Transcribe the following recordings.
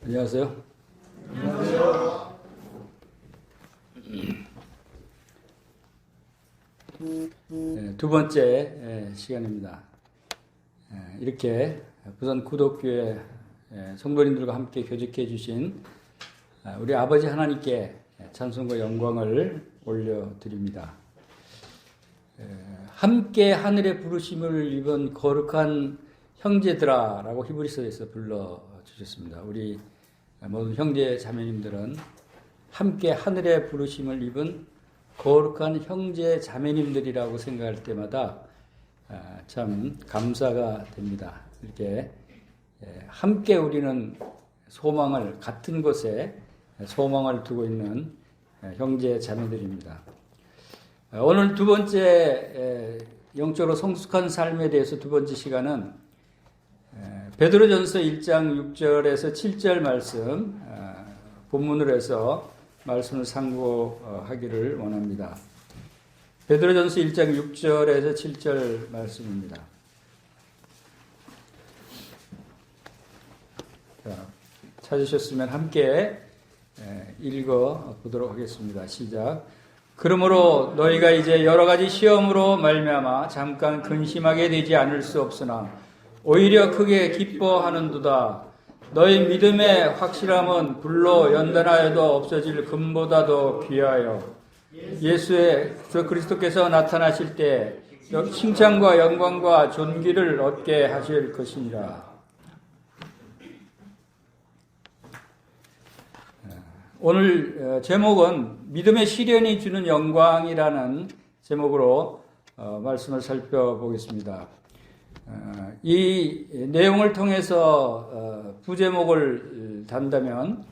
안녕하세요. 안녕하세요. 두 번째 시간입니다. 이렇게 부산 구독교회 성도님들과 함께 교직해 주신 우리 아버지 하나님께 찬송과 영광을 올려드립니다. 함께 하늘의 부르심을 입은 거룩한 형제들아라고 히브리서에서 불러주셨습니다. 우리 모든 형제 자매님들은 함께 하늘의 부르심을 입은 거룩한 형제 자매님들이라고 생각할 때마다 참 감사가 됩니다. 이렇게 함께 우리는 소망을 같은 곳에 소망을 두고 있는 형제 자매들입니다. 오늘 두 번째 영적으로 성숙한 삶에 대해서 두 번째 시간은 베드로전서 1장 6절에서 7절 말씀 본문으로 해서 말씀을 상고하기를 원합니다. 베드로전서 1장 6절에서 7절 말씀입니다. 자, 찾으셨으면 함께 읽어보도록 하겠습니다. 시작. 그러므로 너희가 이제 여러 가지 시험으로 말미암아 잠깐 근심하게 되지 않을 수 없으나 오히려 크게 기뻐하는도다. 너희 믿음의 확실함은 불로 연단하여도 없어질 금보다도 귀하여 예수의 그리스도께서 나타나실 때 칭찬과 영광과 존귀를 얻게 하실 것이니라. 오늘 제목은 믿음의 시련이 주는 영광이라는 제목으로 말씀을 살펴보겠습니다. 이 내용을 통해서 부제목을 단다면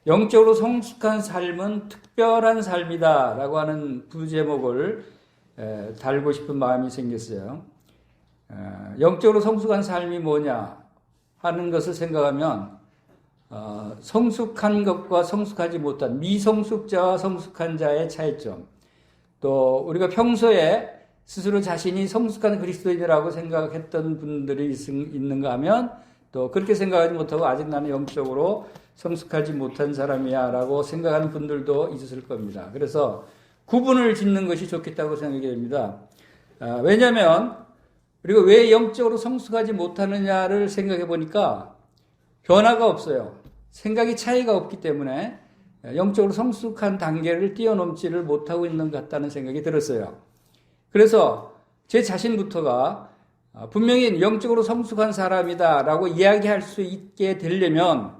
영적으로 성숙한 삶은 특별한 삶이다 라고 하는 부제목을 달고 싶은 마음이 생겼어요. 영적으로 성숙한 삶이 뭐냐 하는 것을 생각하면 성숙한 것과 성숙하지 못한 미성숙자와 성숙한 자의 차이점, 또 우리가 평소에 스스로 자신이 성숙한 그리스도인이라고 생각했던 분들이 있는가 하면 또 그렇게 생각하지 못하고 아직 나는 영적으로 성숙하지 못한 사람이야 라고 생각하는 분들도 있을 겁니다. 그래서 구분을 짓는 것이 좋겠다고 생각이 됩니다. 왜냐하면 우리가 왜 영적으로 성숙하지 못하느냐를 생각해 보니까 변화가 없어요. 생각이 차이가 없기 때문에 영적으로 성숙한 단계를 뛰어넘지를 못하고 있는 것 같다는 생각이 들었어요. 그래서 제 자신부터가 분명히 영적으로 성숙한 사람이다 라고 이야기할 수 있게 되려면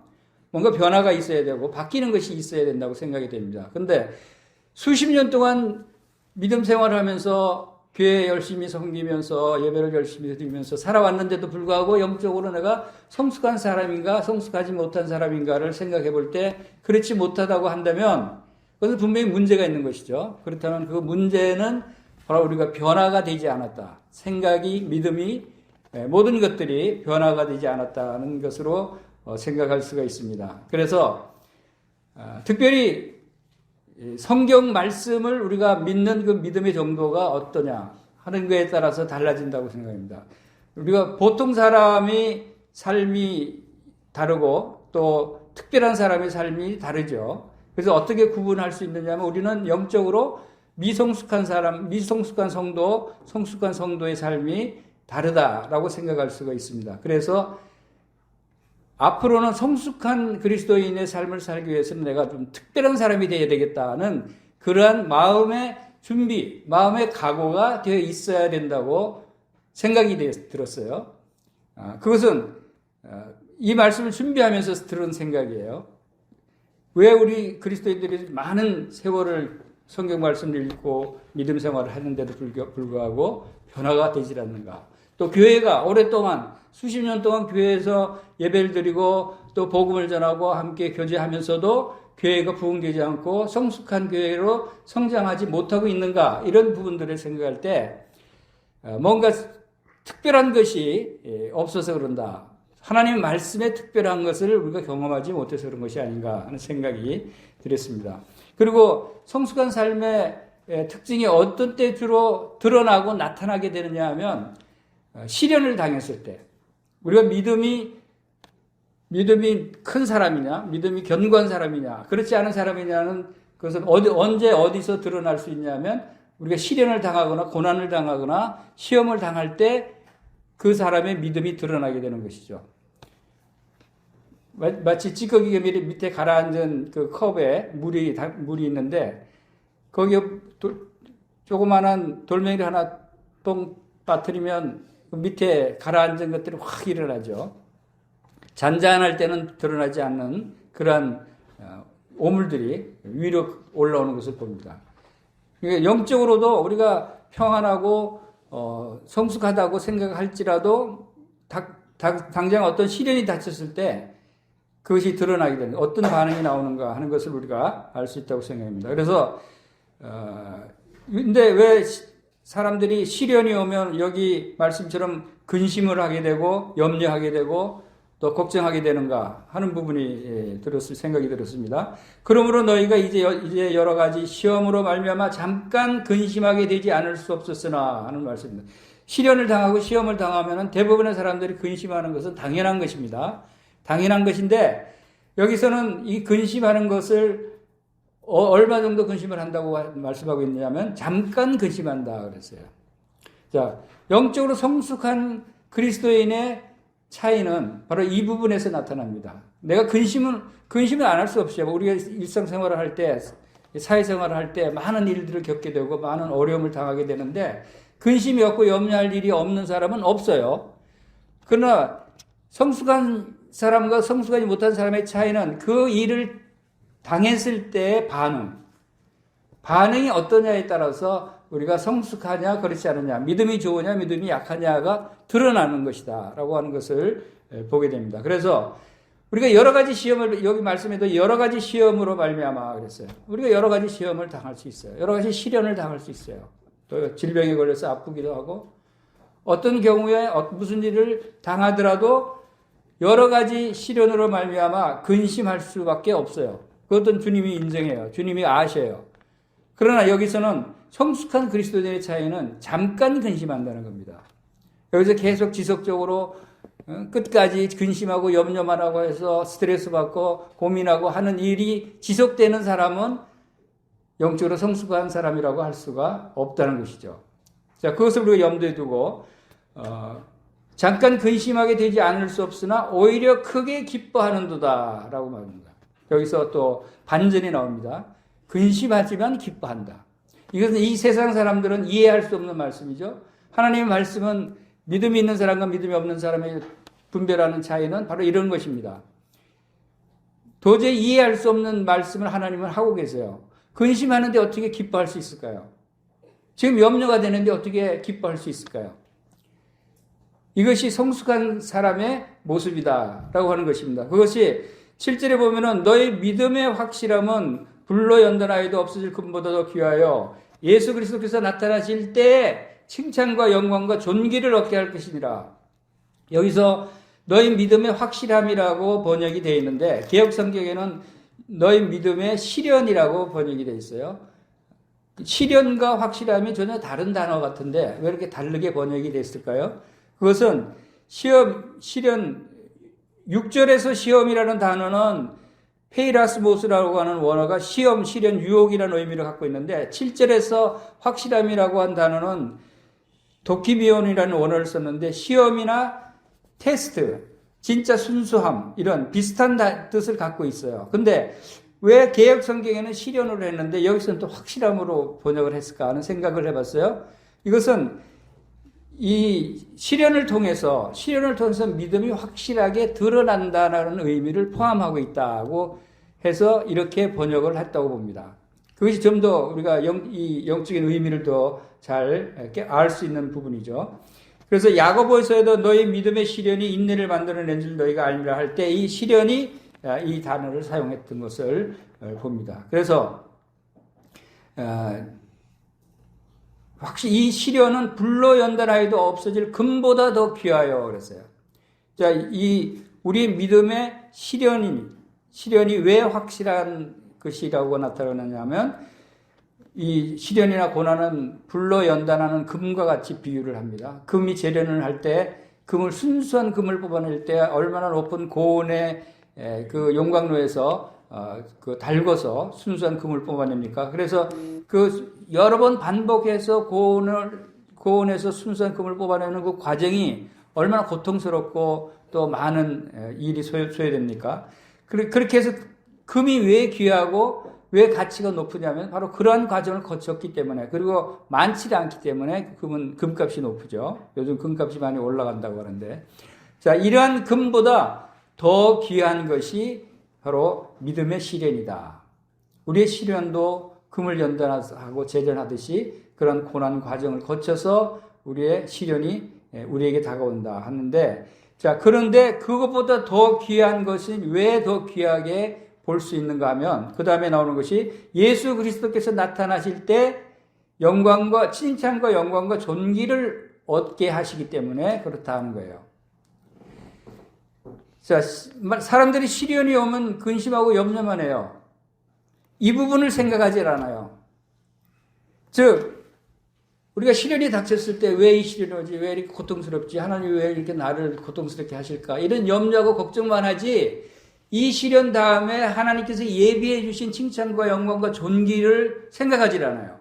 뭔가 변화가 있어야 되고 바뀌는 것이 있어야 된다고 생각이 됩니다. 그런데 수십 년 동안 믿음 생활을 하면서 교회 열심히 섬기면서 예배를 열심히 드리면서 살아왔는데도 불구하고 영적으로 내가 성숙한 사람인가 성숙하지 못한 사람인가를 생각해 볼 때 그렇지 못하다고 한다면 그것은 분명히 문제가 있는 것이죠. 그렇다면 그 문제는 바로 우리가 변화가 되지 않았다. 생각이, 믿음이, 모든 것들이 변화가 되지 않았다는 것으로 생각할 수가 있습니다. 그래서 특별히 성경 말씀을 우리가 믿는 그 믿음의 정도가 어떠냐 하는 것에 따라서 달라진다고 생각합니다. 우리가 보통 사람이 삶이 다르고 또 특별한 사람의 삶이 다르죠. 그래서 어떻게 구분할 수 있느냐면 우리는 영적으로 미성숙한 사람, 미성숙한 성도, 성숙한 성도의 삶이 다르다라고 생각할 수가 있습니다. 그래서 앞으로는 성숙한 그리스도인의 삶을 살기 위해서는 내가 좀 특별한 사람이 되어야 되겠다는 그러한 마음의 준비, 마음의 각오가 되어 있어야 된다고 생각이 들었어요. 그것은 이 말씀을 준비하면서 들은 생각이에요. 왜 우리 그리스도인들이 많은 세월을 성경 말씀을 읽고 믿음 생활을 하는데도 불구하고 변화가 되질 않는가. 또 교회가 오랫동안 수십 년 동안 교회에서 예배를 드리고 또 복음을 전하고 함께 교제하면서도 교회가 부흥되지 않고 성숙한 교회로 성장하지 못하고 있는가. 이런 부분들을 생각할 때 뭔가 특별한 것이 없어서 그런다. 하나님의 말씀에 특별한 것을 우리가 경험하지 못해서 그런 것이 아닌가 하는 생각이 들었습니다. 그리고 성숙한 삶의 특징이 어떤 때 주로 드러나고 나타나게 되느냐 하면 시련을 당했을 때 우리가 믿음이 믿음이 큰 사람이냐, 믿음이 견고한 사람이냐, 그렇지 않은 사람이냐는 그것은 언제 어디서 드러날 수 있냐면 우리가 시련을 당하거나 고난을 당하거나 시험을 당할 때 그 사람의 믿음이 드러나게 되는 것이죠. 마치 찌꺼기 밑에 가라앉은 그 컵에 물이 있는데 거기에 조그마한 돌멩이를 하나 똥 빠뜨리면 그 밑에 가라앉은 것들이 확 일어나죠. 잔잔할 때는 드러나지 않는 그러한 오물들이 위로 올라오는 것을 봅니다. 그러니까 영적으로도 우리가 평안하고 성숙하다고 생각할지라도 당장 어떤 시련이 닥쳤을 때 그것이 드러나게 되는 어떤 반응이 나오는가 하는 것을 우리가 알 수 있다고 생각합니다. 그래서 근데 왜 사람들이 시련이 오면 여기 말씀처럼 근심을 하게 되고 염려하게 되고 또 걱정하게 되는가 하는 부분이 생각이 들었습니다. 그러므로 너희가 이제 여러 가지 시험으로 말미암아 잠깐 근심하게 되지 않을 수 없었으나 하는 말씀입니다. 시련을 당하고 시험을 당하면 대부분의 사람들이 근심하는 것은 당연한 것입니다. 당연한 것인데 여기서는 이 근심하는 것을 얼마 정도 근심을 한다고 말씀하고 있냐면 잠깐 근심한다 그랬어요. 자, 영적으로 성숙한 그리스도인의 차이는 바로 이 부분에서 나타납니다. 내가 근심을 안 할 수 없어요. 우리가 일상생활을 할 때, 사회생활을 할 때 많은 일들을 겪게 되고 많은 어려움을 당하게 되는데 근심이 없고 염려할 일이 없는 사람은 없어요. 그러나 성숙한 사람과 성숙하지 못한 사람의 차이는 그 일을 당했을 때의 반응이 어떠냐에 따라서 우리가 성숙하냐 그렇지 않느냐, 믿음이 좋으냐 믿음이 약하냐가 드러나는 것이다 라고 하는 것을 보게 됩니다. 그래서 우리가 여러 가지 시험을, 여기 말씀에도 여러 가지 시험으로 말미암아 그랬어요. 우리가 여러 가지 시험을 당할 수 있어요. 여러 가지 시련을 당할 수 있어요. 또 질병에 걸려서 아프기도 하고 어떤 경우에 무슨 일을 당하더라도 여러 가지 시련으로 말미암아 근심할 수밖에 없어요. 그것은 주님이 인정해요. 주님이 아셔요. 그러나 여기서는 성숙한 그리스도인의 차이는 잠깐 근심한다는 겁니다. 여기서 계속 지속적으로 끝까지 근심하고 염려만 하고 해서 스트레스 받고 고민하고 하는 일이 지속되는 사람은 영적으로 성숙한 사람이라고 할 수가 없다는 것이죠. 자, 그것을 우리가 염두에 두고 잠깐 근심하게 되지 않을 수 없으나 오히려 크게 기뻐하는도다 라고 말합니다. 여기서 또 반전이 나옵니다. 근심하지만 기뻐한다. 이것은 이 세상 사람들은 이해할 수 없는 말씀이죠. 하나님의 말씀은 믿음이 있는 사람과 믿음이 없는 사람의 분별하는 차이는 바로 이런 것입니다. 도저히 이해할 수 없는 말씀을 하나님은 하고 계세요. 근심하는데 어떻게 기뻐할 수 있을까요? 지금 염려가 되는데 어떻게 기뻐할 수 있을까요? 이것이 성숙한 사람의 모습이다라고 하는 것입니다. 그것이 7절에 보면은 너의 믿음의 확실함은 불로 연단하여도 없어질 금보다 더 귀하여 예수 그리스도께서 나타나실 때 칭찬과 영광과 존귀를 얻게 할 것이니라. 여기서 너희 믿음의 확실함이라고 번역이 되어 있는데 개역 성경에는 너희 믿음의 시련이라고 번역이 되어 있어요. 시련과 확실함이 전혀 다른 단어 같은데 왜 이렇게 다르게 번역이 됐을까요? 그것은 시련 6절에서 시험이라는 단어는 페이라스모스라고 하는 원어가 시험, 시련, 유혹이라는 의미를 갖고 있는데 7절에서 확실함이라고 한 단어는 도키비온이라는 원어를 썼는데 시험이나 테스트, 진짜 순수함 이런 비슷한 뜻을 갖고 있어요. 근데 왜 개역 성경에는 시련으로 했는데 여기서는 또 확실함으로 번역을 했을까 하는 생각을 해봤어요. 이것은 이 시련을 통해서 믿음이 확실하게 드러난다는 의미를 포함하고 있다고 해서 이렇게 번역을 했다고 봅니다. 그것이 좀 더 우리가 이 영적인 의미를 더 잘 알 수 있는 부분이죠. 그래서 야고보서에도 너희 믿음의 시련이 인내를 만들어낸 줄 너희가 알미라 할 때 이 시련이 이 단어를 사용했던 것을 봅니다. 그래서 확실히 이 시련은 불로 연단하여도 없어질 금보다 더 귀하여 그랬어요. 자, 우리 믿음의 시련이 왜 확실한 것이라고 나타나냐면 이 시련이나 고난은 불로 연단하는 금과 같이 비유를 합니다. 금이 재련을 할 때 순수한 금을 뽑아낼 때 얼마나 높은 고온의 그 용광로에서 그 달궈서 순수한 금을 뽑아냅니까? 그래서 그 여러 번 반복해서 고온에서 순수한 금을 뽑아내는 그 과정이 얼마나 고통스럽고 또 많은 일이 소요됩니까? 그렇게 해서 금이 왜 귀하고 왜 가치가 높으냐면 바로 그러한 과정을 거쳤기 때문에, 그리고 많지 않기 때문에 금값이 높죠. 요즘 금값이 많이 올라간다고 하는데, 자, 이러한 금보다 더 귀한 것이 바로 믿음의 시련이다. 우리의 시련도 금을 연단하고 재련하듯이 그런 고난 과정을 거쳐서 우리의 시련이 우리에게 다가온다 하는데, 자, 그런데 그것보다 더 귀한 것은 왜 더 귀하게 볼 수 있는가 하면, 그 다음에 나오는 것이 예수 그리스도께서 나타나실 때 영광과 칭찬과 영광과 존귀를 얻게 하시기 때문에 그렇다 하는 거예요. 자, 사람들이 시련이 오면 근심하고 염려만 해요. 이 부분을 생각하지 않아요. 즉, 우리가 시련이 닥쳤을 때 왜 이 시련이 오지? 왜 이렇게 고통스럽지? 하나님 왜 이렇게 나를 고통스럽게 하실까? 이런 염려하고 걱정만 하지, 이 시련 다음에 하나님께서 예비해 주신 칭찬과 영광과 존귀를 생각하지 않아요.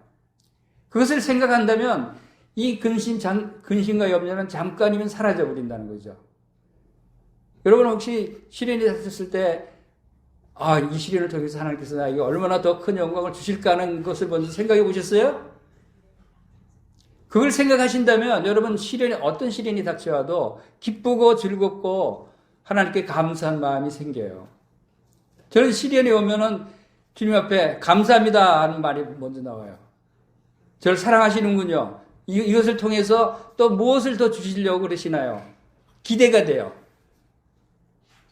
그것을 생각한다면 이 근심과 염려는 잠깐이면 사라져 버린다는 거죠. 여러분 혹시 시련이 닥쳤을 때 이 시련을 통해서 하나님께서 나에게 얼마나 더 큰 영광을 주실까 하는 것을 먼저 생각해 보셨어요? 그걸 생각하신다면 여러분 어떤 시련이 닥쳐와도 기쁘고 즐겁고 하나님께 감사한 마음이 생겨요. 저는 시련이 오면은 주님 앞에 감사합니다 하는 말이 먼저 나와요. 저를 사랑하시는군요. 이것을 통해서 또 무엇을 더 주시려고 그러시나요? 기대가 돼요.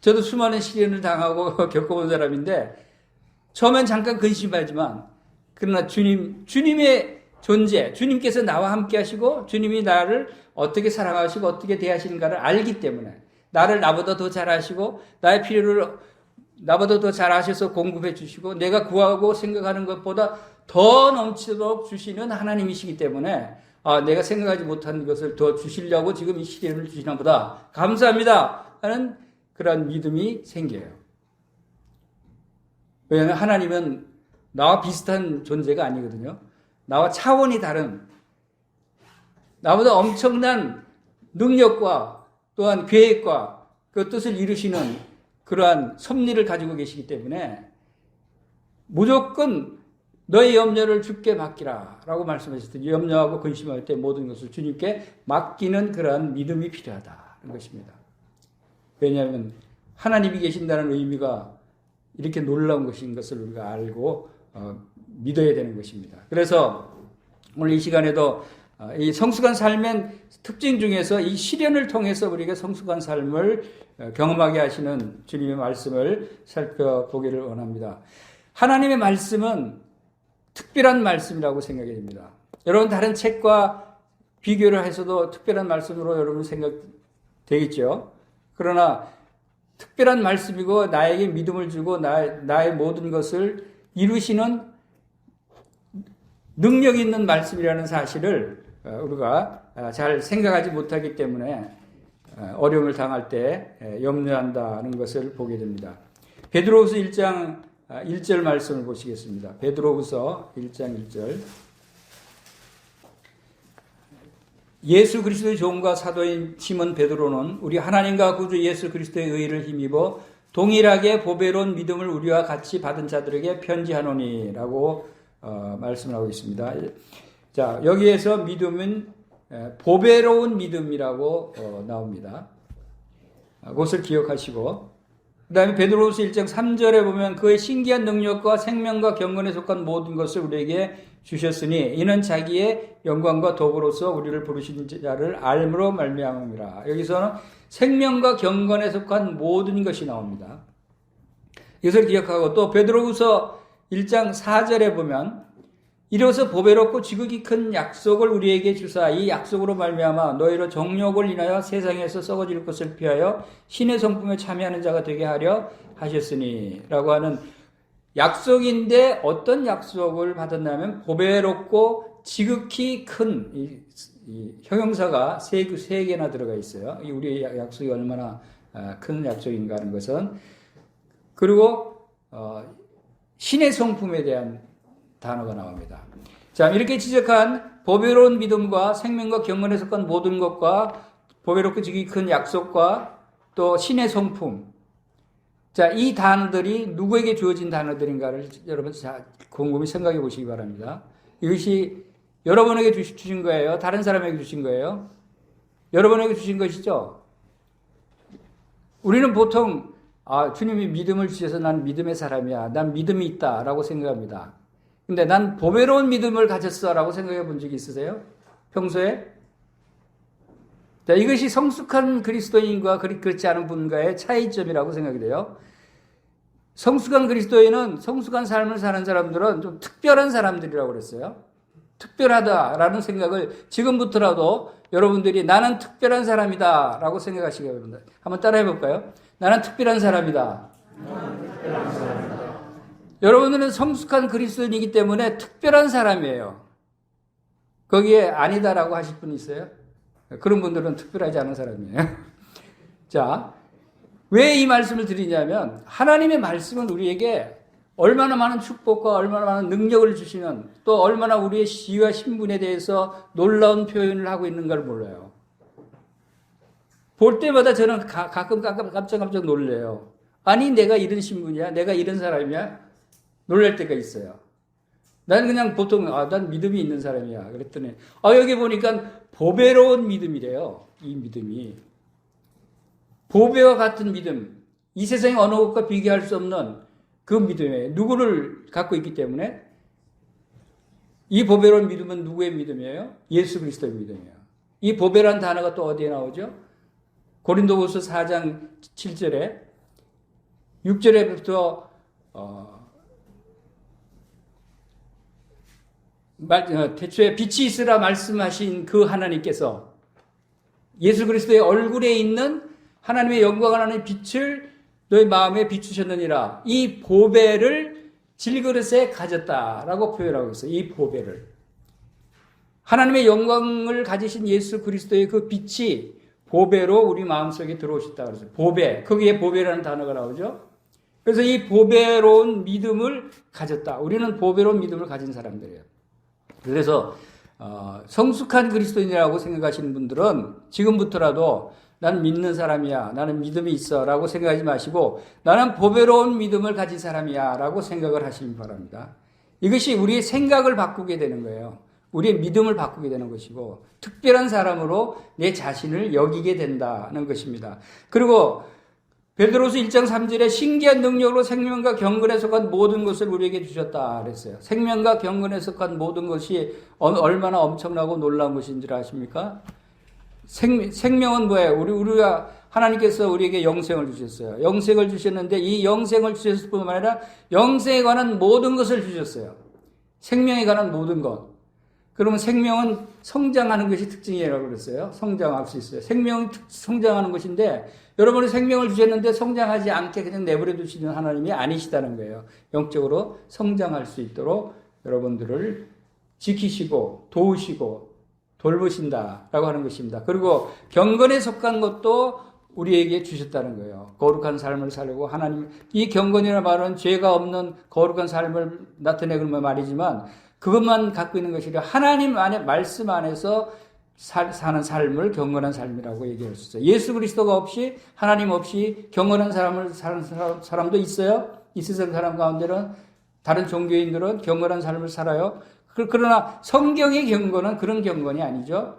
저도 수많은 시련을 당하고 겪어본 사람인데 처음엔 잠깐 근심하지만 그러나 주님의 존재, 주님께서 나와 함께 하시고 주님이 나를 어떻게 사랑하시고 어떻게 대하시는가를 알기 때문에 나를 나보다 더 잘 아시고 나의 필요를 나보다 더 잘 아셔서 공급해 주시고 내가 구하고 생각하는 것보다 더 넘치도록 주시는 하나님이시기 때문에 내가 생각하지 못한 것을 더 주시려고 지금 이 시련을 주시나 보다. 감사합니다 하는 그런 믿음이 생겨요. 왜냐하면 하나님은 나와 비슷한 존재가 아니거든요. 나와 차원이 다른, 나보다 엄청난 능력과 또한 계획과 그 뜻을 이루시는 그러한 섭리를 가지고 계시기 때문에 무조건 너의 염려를 주께 맡기라 라고 말씀하셨더니 염려하고 근심할 때 모든 것을 주님께 맡기는 그러한 믿음이 필요하다는 것입니다. 왜냐하면 하나님이 계신다는 의미가 이렇게 놀라운 것인 것을 우리가 알고 믿어야 되는 것입니다. 그래서 오늘 이 시간에도 이 성숙한 삶의 특징 중에서 이 시련을 통해서 우리가 성숙한 삶을 경험하게 하시는 주님의 말씀을 살펴보기를 원합니다. 하나님의 말씀은 특별한 말씀이라고 생각이 됩니다. 여러분 다른 책과 비교를 해서도 특별한 말씀으로 여러분 생각되겠죠. 그러나 특별한 말씀이고 나에게 믿음을 주고 나의 모든 것을 이루시는 능력 있는 말씀이라는 사실을 우리가 잘 생각하지 못하기 때문에 어려움을 당할 때 염려한다는 것을 보게 됩니다. 베드로후서 1장 1절 말씀을 보시겠습니다. 베드로후서 1장 1절. 예수 그리스도의 종과 사도인 시몬 베드로는 우리 하나님과 구주 예수 그리스도의 의를 힘입어 동일하게 보배로운 믿음을 우리와 같이 받은 자들에게 편지하노니라고 말씀을 하고 있습니다. 자, 여기에서 믿음은 보배로운 믿음이라고 나옵니다. 그것을 기억하시고, 그 다음에 베드로후서 1장 3절에 보면 그의 신기한 능력과 생명과 경건에 속한 모든 것을 우리에게 주셨으니 이는 자기의 영광과 덕으로서 우리를 부르신 자를 알므로 말미암음이라. 여기서는 생명과 경건에 속한 모든 것이 나옵니다. 이것을 기억하고 또 베드로후서 1장 4절에 보면 이로써 보배롭고 지극히 큰 약속을 우리에게 주사 이 약속으로 말미암아 너희로 정욕을 인하여 세상에서 썩어질 것을 피하여 신의 성품에 참여하는 자가 되게 하려 하셨으니 라고 하는 약속인데 어떤 약속을 받았냐면 보배롭고 지극히 큰 이 형용사가 세 개나 들어가 있어요. 우리 약속이 얼마나 큰 약속인가 하는 것은. 그리고 신의 성품에 대한 단어가 나옵니다. 자, 이렇게 지적한 보배로운 믿음과 생명과 경건에 속한 모든 것과 보배롭고 지극히 큰 약속과 또 신의 성품. 자, 이 단어들이 누구에게 주어진 단어들인가를 여러분 곰곰이 생각해 보시기 바랍니다. 이것이 여러분에게 주신 거예요? 다른 사람에게 주신 거예요? 여러분에게 주신 것이죠? 우리는 보통 주님이 믿음을 주셔서 난 믿음의 사람이야. 난 믿음이 있다. 라고 생각합니다. 근데 난 보배로운 믿음을 가졌어. 라고 생각해 본 적이 있으세요? 평소에? 자, 이것이 성숙한 그리스도인과 그렇지 않은 분과의 차이점이라고 생각이 돼요. 성숙한 그리스도인은 성숙한 삶을 사는 사람들은 좀 특별한 사람들이라고 그랬어요. 특별하다라는 생각을 지금부터라도 여러분들이 나는 특별한 사람이다 라고 생각하시기 바랍니다. 한번 따라해 볼까요? 나는 특별한 사람이다. 여러분들은 성숙한 그리스도인이기 때문에 특별한 사람이에요. 거기에 아니다라고 하실 분 있어요? 그런 분들은 특별하지 않은 사람이에요. 자, 왜 이 말씀을 드리냐면 하나님의 말씀은 우리에게 얼마나 많은 축복과 얼마나 많은 능력을 주시는, 또 얼마나 우리의 시와 신분에 대해서 놀라운 표현을 하고 있는 걸 몰라요. 볼 때마다 저는 가끔 깜짝 놀래요. 아니 내가 이런 신분이야? 내가 이런 사람이야? 놀랄 때가 있어요. 나는 그냥 보통 난 믿음이 있는 사람이야. 그랬더니 여기 보니까 보배로운 믿음이래요. 이 믿음이. 보배와 같은 믿음. 이 세상의 어느 것과 비교할 수 없는 그 믿음이에요. 누구를 갖고 있기 때문에 이 보배로운 믿음은 누구의 믿음이에요? 예수 그리스도의 믿음이에요. 이 보배라는 단어가 또 어디에 나오죠? 고린도후서 4장 7절에 6절에부터 태초에 빛이 있으라 말씀하신 그 하나님께서 예수 그리스도의 얼굴에 있는 하나님의 영광을 하는 빛을 너희 마음에 비추셨느니라. 이 보배를 질그릇에 가졌다라고 표현하고 있어요. 이 보배를. 하나님의 영광을 가지신 예수 그리스도의 그 빛이 보배로 우리 마음속에 들어오셨다 그랬어요. 보배. 거기에 보배라는 단어가 나오죠. 그래서 이 보배로운 믿음을 가졌다. 우리는 보배로운 믿음을 가진 사람들이에요. 그래서 성숙한 그리스도인이라고 생각하시는 분들은 지금부터라도 나는 믿는 사람이야. 나는 믿음이 있어. 라고 생각하지 마시고 나는 보배로운 믿음을 가진 사람이야. 라고 생각을 하시기 바랍니다. 이것이 우리의 생각을 바꾸게 되는 거예요. 우리의 믿음을 바꾸게 되는 것이고 특별한 사람으로 내 자신을 여기게 된다는 것입니다. 그리고 베드로서 1장 3절에 신기한 능력으로 생명과 경건에 속한 모든 것을 우리에게 주셨다 그랬어요. 생명과 경건에 속한 모든 것이 얼마나 엄청나고 놀라운 것인 줄 아십니까? 생명은 뭐예요? 우리가 하나님께서 우리에게 영생을 주셨어요. 영생을 주셨는데 이 영생을 주셨을 뿐만 아니라 영생에 관한 모든 것을 주셨어요. 생명에 관한 모든 것. 그러면 생명은 성장하는 것이 특징이라고 그랬어요. 성장할 수 있어요. 생명은 성장하는 것인데 여러분이 생명을 주셨는데 성장하지 않게 그냥 내버려 두시는 하나님이 아니시다는 거예요. 영적으로 성장할 수 있도록 여러분들을 지키시고 도우시고 돌보신다라고 하는 것입니다. 그리고 경건에 속한 것도 우리에게 주셨다는 거예요. 거룩한 삶을 살고 하나님, 이 경건이라는 말은 죄가 없는 거룩한 삶을 나타내는 말이지만 그것만 갖고 있는 것이 아니라 하나님 안에 말씀 안에서 사는 삶을 경건한 삶이라고 얘기할 수 있어요. 예수 그리스도가 없이 하나님 없이 경건한 삶을 사는 사람도 있어요. 이 세상 사람 가운데는 다른 종교인들은 경건한 삶을 살아요. 그러나 성경의 경건은 그런 경건이 아니죠.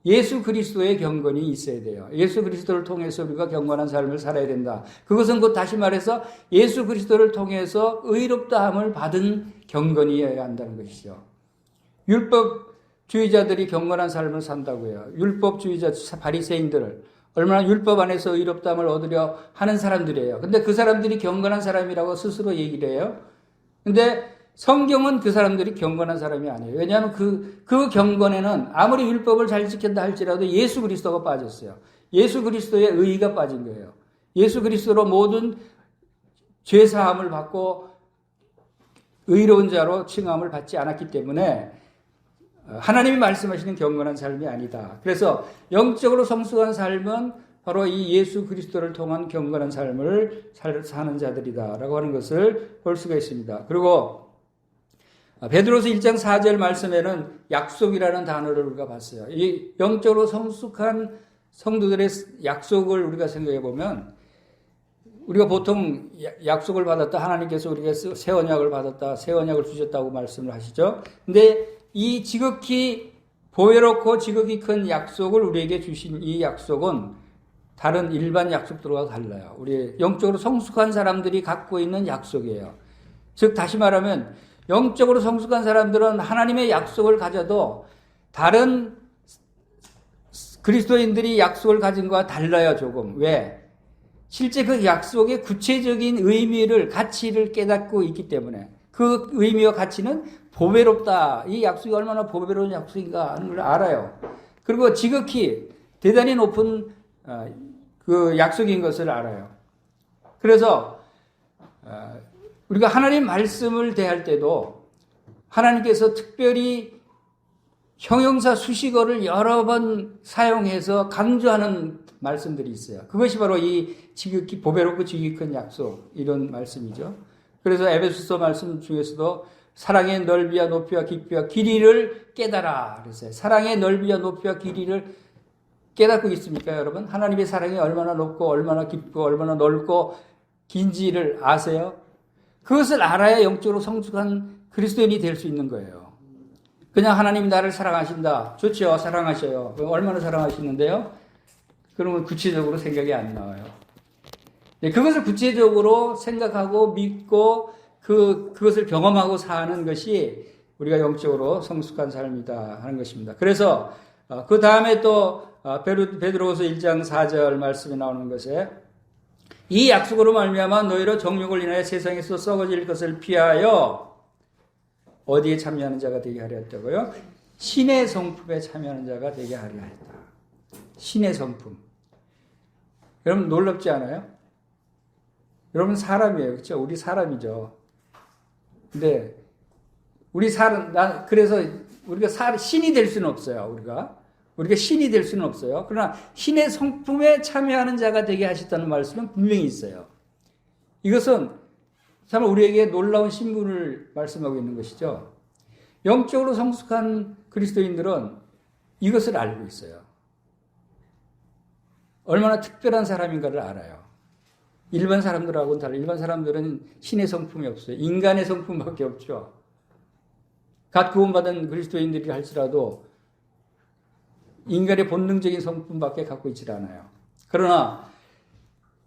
예수 그리스도의 경건이 있어야 돼요. 예수 그리스도를 통해서 우리가 경건한 삶을 살아야 된다. 그것은 곧 다시 말해서 예수 그리스도를 통해서 의롭다함을 받은 경건이어야 한다는 것이죠. 율법주의자들이 경건한 삶을 산다고요. 율법주의자 바리새인들을 얼마나 율법 안에서 의롭다함을 얻으려 하는 사람들이에요. 근데 그 사람들이 경건한 사람이라고 스스로 얘기를 해요. 근데 성경은 그 사람들이 경건한 사람이 아니에요. 왜냐하면 그 경건에는 아무리 율법을 잘 지킨다 할지라도 예수 그리스도가 빠졌어요. 예수 그리스도의 의의가 빠진 거예요. 예수 그리스도로 모든 죄 사함을 받고 의로운 자로 칭함을 받지 않았기 때문에 하나님이 말씀하시는 경건한 삶이 아니다. 그래서 영적으로 성숙한 삶은 바로 이 예수 그리스도를 통한 경건한 삶을 사는 자들이다라고 하는 것을 볼 수가 있습니다. 그리고 베드로서 1장 4절 말씀에는 약속이라는 단어를 우리가 봤어요. 이 영적으로 성숙한 성도들의 약속을 우리가 생각해 보면 우리가 보통 약속을 받았다, 하나님께서 우리에게 새 언약을 받았다, 새 언약을 주셨다고 말씀을 하시죠. 근데 이 지극히 보배롭고 지극히 큰 약속을 우리에게 주신 이 약속은 다른 일반 약속들과 달라요. 우리 영적으로 성숙한 사람들이 갖고 있는 약속이에요. 즉 다시 말하면 영적으로 성숙한 사람들은 하나님의 약속을 가져도 다른 그리스도인들이 약속을 가진 것과 달라요, 조금. 왜? 실제 그 약속의 구체적인 의미를, 가치를 깨닫고 있기 때문에 그 의미와 가치는 보배롭다. 이 약속이 얼마나 보배로운 약속인가 하는 걸 알아요. 그리고 지극히 대단히 높은 그 약속인 것을 알아요. 그래서 우리가 하나님 말씀을 대할 때도 하나님께서 특별히 형용사 수식어를 여러 번 사용해서 강조하는 말씀들이 있어요. 그것이 바로 이 지극히 보배롭고 지극히 큰 약속, 이런 말씀이죠. 그래서 에베소서 말씀 중에서도 사랑의 넓이와 높이와 깊이와 길이를 깨달아 그랬어요. 사랑의 넓이와 높이와 길이를 깨닫고 있습니까, 여러분? 하나님의 사랑이 얼마나 높고 얼마나 깊고 얼마나 넓고 긴지를 아세요? 그것을 알아야 영적으로 성숙한 그리스도인이 될 수 있는 거예요. 그냥 하나님이 나를 사랑하신다. 좋죠. 사랑하셔요. 얼마나 사랑하시는데요? 그러면 구체적으로 생각이 안 나와요. 그것을 구체적으로 생각하고 믿고 그것을 경험하고 사는 것이 우리가 영적으로 성숙한 삶이다 하는 것입니다. 그래서 그 다음에 또 베드로후서 1장 4절 말씀이 나오는 것에 이 약속으로 말미암아 너희로 정욕을 인하여 세상에서 썩어질 것을 피하여 어디에 참여하는 자가 되게 하려 했다고요? 신의 성품에 참여하는 자가 되게 하려 했다. 신의 성품. 여러분 놀랍지 않아요? 여러분 사람이에요. 그렇죠? 우리 사람이죠. 근데 그래서 우리가 신이 될 수는 없어요. 우리가 신이 될 수는 없어요. 그러나 신의 성품에 참여하는 자가 되게 하셨다는 말씀은 분명히 있어요. 이것은 참 우리에게 놀라운 신분을 말씀하고 있는 것이죠. 영적으로 성숙한 그리스도인들은 이것을 알고 있어요. 얼마나 특별한 사람인가를 알아요. 일반 사람들하고는 달라요. 일반 사람들은 신의 성품이 없어요. 인간의 성품밖에 없죠. 갓 구원받은 그리스도인들이 할지라도 인간의 본능적인 성품밖에 갖고 있지 않아요. 그러나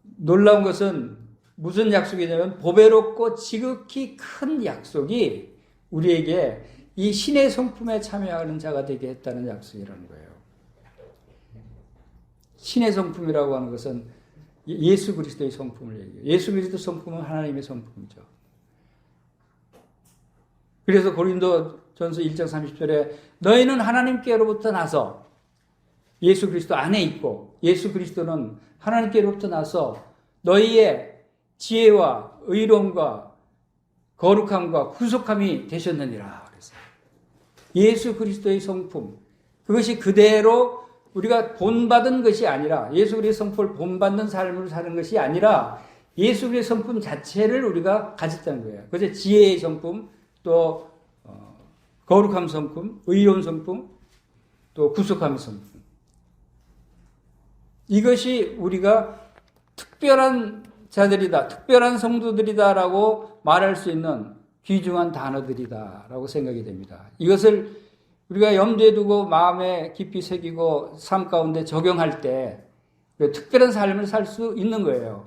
놀라운 것은 무슨 약속이냐면 보배롭고 지극히 큰 약속이 우리에게 이 신의 성품에 참여하는 자가 되게 했다는 약속이라는 거예요. 신의 성품이라고 하는 것은 예수 그리스도의 성품을 얘기해요. 예수 그리스도 성품은 하나님의 성품이죠. 그래서 고린도전서 1장 30절에 너희는 하나님께로부터 나서 예수 그리스도 안에 있고 예수 그리스도는 하나님께로부터 나서 너희의 지혜와 의로움과 거룩함과 구속함이 되셨느니라. 그랬어요. 예수 그리스도의 성품, 그것이 그대로 우리가 본받은 것이 아니라 예수 그리스도의 성품을 본받는 삶을 사는 것이 아니라 예수 그리스도의 성품 자체를 우리가 가졌다는 거예요. 그래서 지혜의 성품, 또 거룩함 성품, 의로운 성품, 또 구속함의 성품. 이것이 우리가 특별한 자들이다, 특별한 성도들이다라고 말할 수 있는 귀중한 단어들이다라고 생각이 됩니다. 이것을 우리가 염두에 두고 마음에 깊이 새기고 삶 가운데 적용할 때 특별한 삶을 살 수 있는 거예요.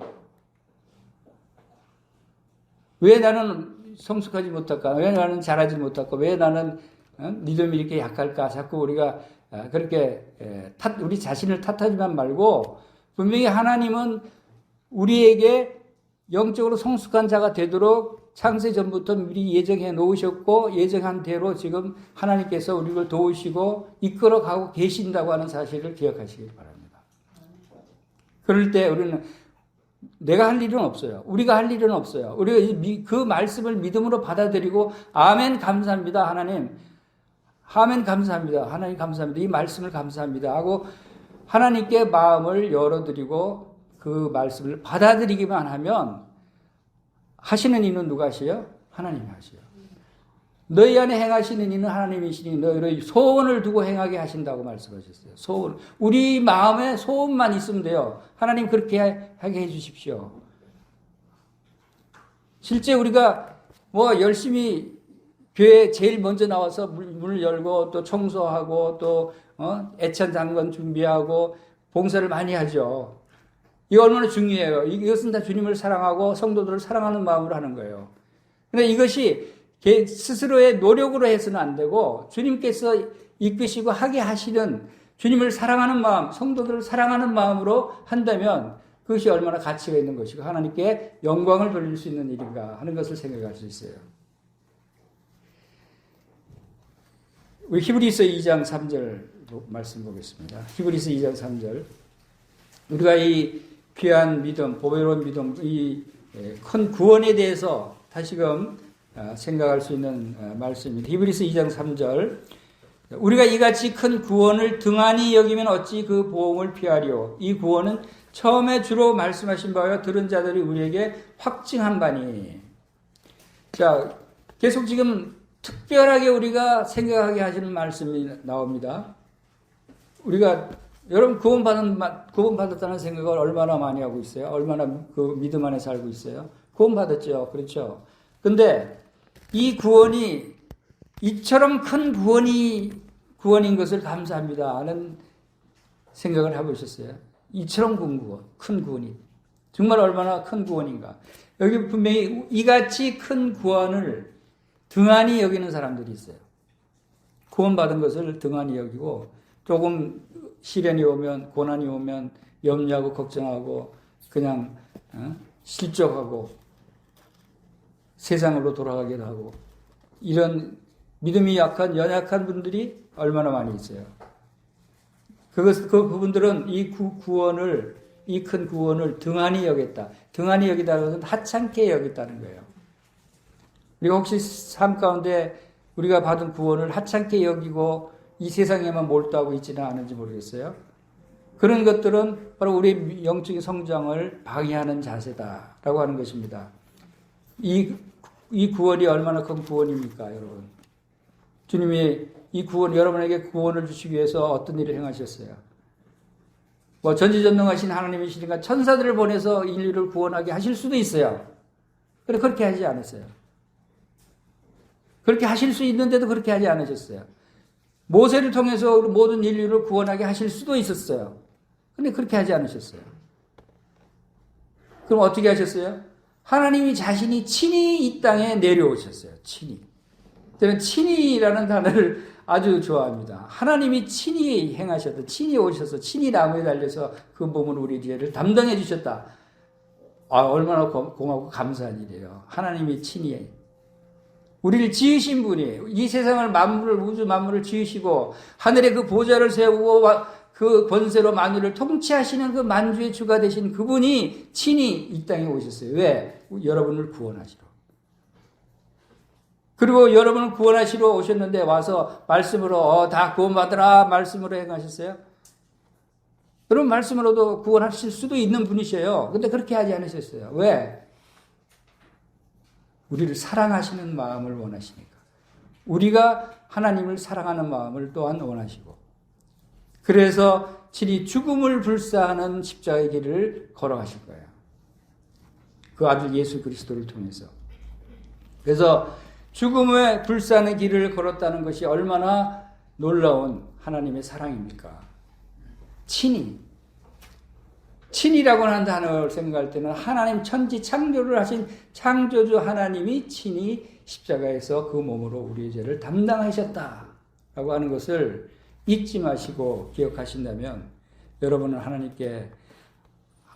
왜 나는 성숙하지 못할까? 왜 나는 잘하지 못할까? 왜 나는 믿음이 이렇게 약할까? 자꾸 우리가 그렇게 우리 자신을 탓하지만 말고 분명히 하나님은 우리에게 영적으로 성숙한 자가 되도록 창세 전부터 미리 예정해 놓으셨고 예정한 대로 지금 하나님께서 우리를 도우시고 이끌어가고 계신다고 하는 사실을 기억하시기 바랍니다. 그럴 때 우리는 내가 할 일은 없어요. 우리가 할 일은 없어요. 우리가 그 말씀을 믿음으로 받아들이고 아멘 감사합니다. 아멘 감사합니다. 하나님 감사합니다. 이 말씀을 감사합니다 하고 하나님께 마음을 열어드리고 그 말씀을 받아들이기만 하면 하시는 이는 누가 하시요? 하나님이 하시요. 너희 안에 행하시는 이는 하나님이시니 너희의 소원을 두고 행하게 하신다고 말씀하셨어요. 소원. 우리 마음에 소원만 있으면 돼요. 하나님 그렇게 하게 해주십시오. 실제 우리가 뭐 열심히 교회에 제일 먼저 나와서 문을 열고 또 청소하고 또 애찬 장건 준비하고 봉사를 많이 하죠. 이거 얼마나 중요해요. 이것은 다 주님을 사랑하고 성도들을 사랑하는 마음으로 하는 거예요. 그런데 이것이 스스로의 노력으로 해서는 안 되고 주님께서 이끄시고 하게 하시는 주님을 사랑하는 마음, 성도들을 사랑하는 마음으로 한다면 그것이 얼마나 가치가 있는 것이고 하나님께 영광을 돌릴 수 있는 일인가 하는 것을 생각할 수 있어요. 우리 히브리서 2장 3절 말씀 보겠습니다. 히브리서 2장 3절. 우리가 이 귀한 믿음, 보배로운 믿음, 이 큰 구원에 대해서 다시금 생각할 수 있는 말씀입니다. 히브리서 2장 3절. 우리가 이같이 큰 구원을 등한히 여기면 어찌 그 보응을 피하리요. 이 구원은 처음에 주로 말씀하신 바와 들은 자들이 우리에게 확증한 바니. 자, 계속 지금 특별하게 우리가 생각하게 하시는 말씀이 나옵니다. 우리가 여러분 구원받았다는 생각을 얼마나 많이 하고 있어요? 얼마나 그 믿음 안에 살고 있어요? 구원받았죠. 그렇죠. 근데 이 구원이 이처럼 큰 구원인 것을 감사합니다 하는 생각을 해보셨어요? 이처럼 큰 구원이 정말 얼마나 큰 구원인가. 여기 분명히 이같이 큰 구원을 등한히 여기는 사람들이 있어요. 구원받은 것을 등한히 여기고 조금 시련이 오면 고난이 오면 염려하고 걱정하고 그냥 실족하고 세상으로 돌아가기도 하고 이런 믿음이 약한 연약한 분들이 얼마나 많이 있어요. 그분들은 이 구원을 이 큰 구원을 등한히 여겼다. 등한히 여기다는 것은 하찮게 여겼다는 거예요. 우리가 혹시 삶 가운데 우리가 받은 구원을 하찮게 여기고 이 세상에만 몰두하고 있지는 않은지 모르겠어요. 그런 것들은 바로 우리 영적인 성장을 방해하는 자세다라고 하는 것입니다. 이 구원이 얼마나 큰 구원입니까, 여러분? 주님이 이 구원, 여러분에게 구원을 주시기 위해서 어떤 일을 행하셨어요? 뭐 전지전능하신 하나님이시니까 천사들을 보내서 인류를 구원하게 하실 수도 있어요. 그런데 그렇게 하지 않았어요. 그렇게 하실 수 있는데도 그렇게 하지 않으셨어요. 모세를 통해서 모든 인류를 구원하게 하실 수도 있었어요. 그런데 그렇게 하지 않으셨어요. 그럼 어떻게 하셨어요? 하나님이 자신이 친히 이 땅에 내려오셨어요. 친히. 저는 친히라는 단어를 아주 좋아합니다. 하나님이 친히 행하셨다. 친히 오셔서 친히 나무에 달려서 그 몸은 우리 죄를 담당해 주셨다. 얼마나 고맙고 감사한 일이에요. 하나님이 친히 우리를 지으신 분이 이 세상을 우주 만물을 지으시고 하늘에 그 보좌를 세우고 그 권세로 만유를 통치하시는 그 만주의 주가 되신 그분이 친히 이 땅에 오셨어요. 왜? 여러분을 구원하시러. 그리고 여러분을 구원하시러 오셨는데 와서 말씀으로 다 구원받으라 말씀으로 행하셨어요. 그런 말씀으로도 구원하실 수도 있는 분이셔요. 근데 그렇게 하지 않으셨어요. 왜? 우리를 사랑하시는 마음을 원하시니까. 우리가 하나님을 사랑하는 마음을 또한 원하시고. 그래서 친히 죽음을 불사하는 십자가의 길을 걸어가실 거예요. 그 아들 예수 그리스도를 통해서. 그래서 죽음의 불사하는 길을 걸었다는 것이 얼마나 놀라운 하나님의 사랑입니까? 친히라고 하는 단어를 생각할 때는 하나님 천지 창조를 하신 창조주 하나님이 친히 십자가에서 그 몸으로 우리의 죄를 담당하셨다라고 하는 것을 잊지 마시고 기억하신다면 여러분은 하나님께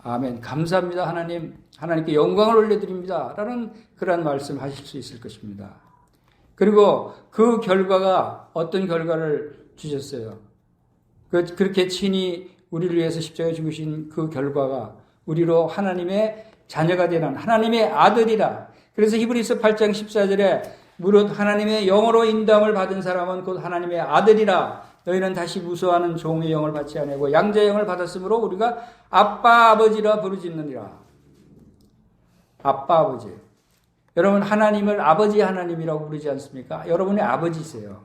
아멘 감사합니다 하나님께 영광을 올려드립니다 라는 그런 말씀 하실 수 있을 것입니다. 그리고 그 결과가 어떤 결과를 주셨어요? 그렇게 친히 우리를 위해서 십자가에 죽으신 그 결과가 우리로 하나님의 자녀가 되는 하나님의 아들이라. 그래서 히브리서 8장 14절에 무릇 하나님의 영으로 인도함을 받은 사람은 곧 하나님의 아들이라. 너희는 다시 무수하는 종의 영을 받지 아니하고 양자의 영을 받았으므로 우리가 아빠 아버지라 부르짖느니라. 아빠 아버지. 여러분 하나님을 아버지 하나님이라고 부르지 않습니까? 여러분이 아버지세요.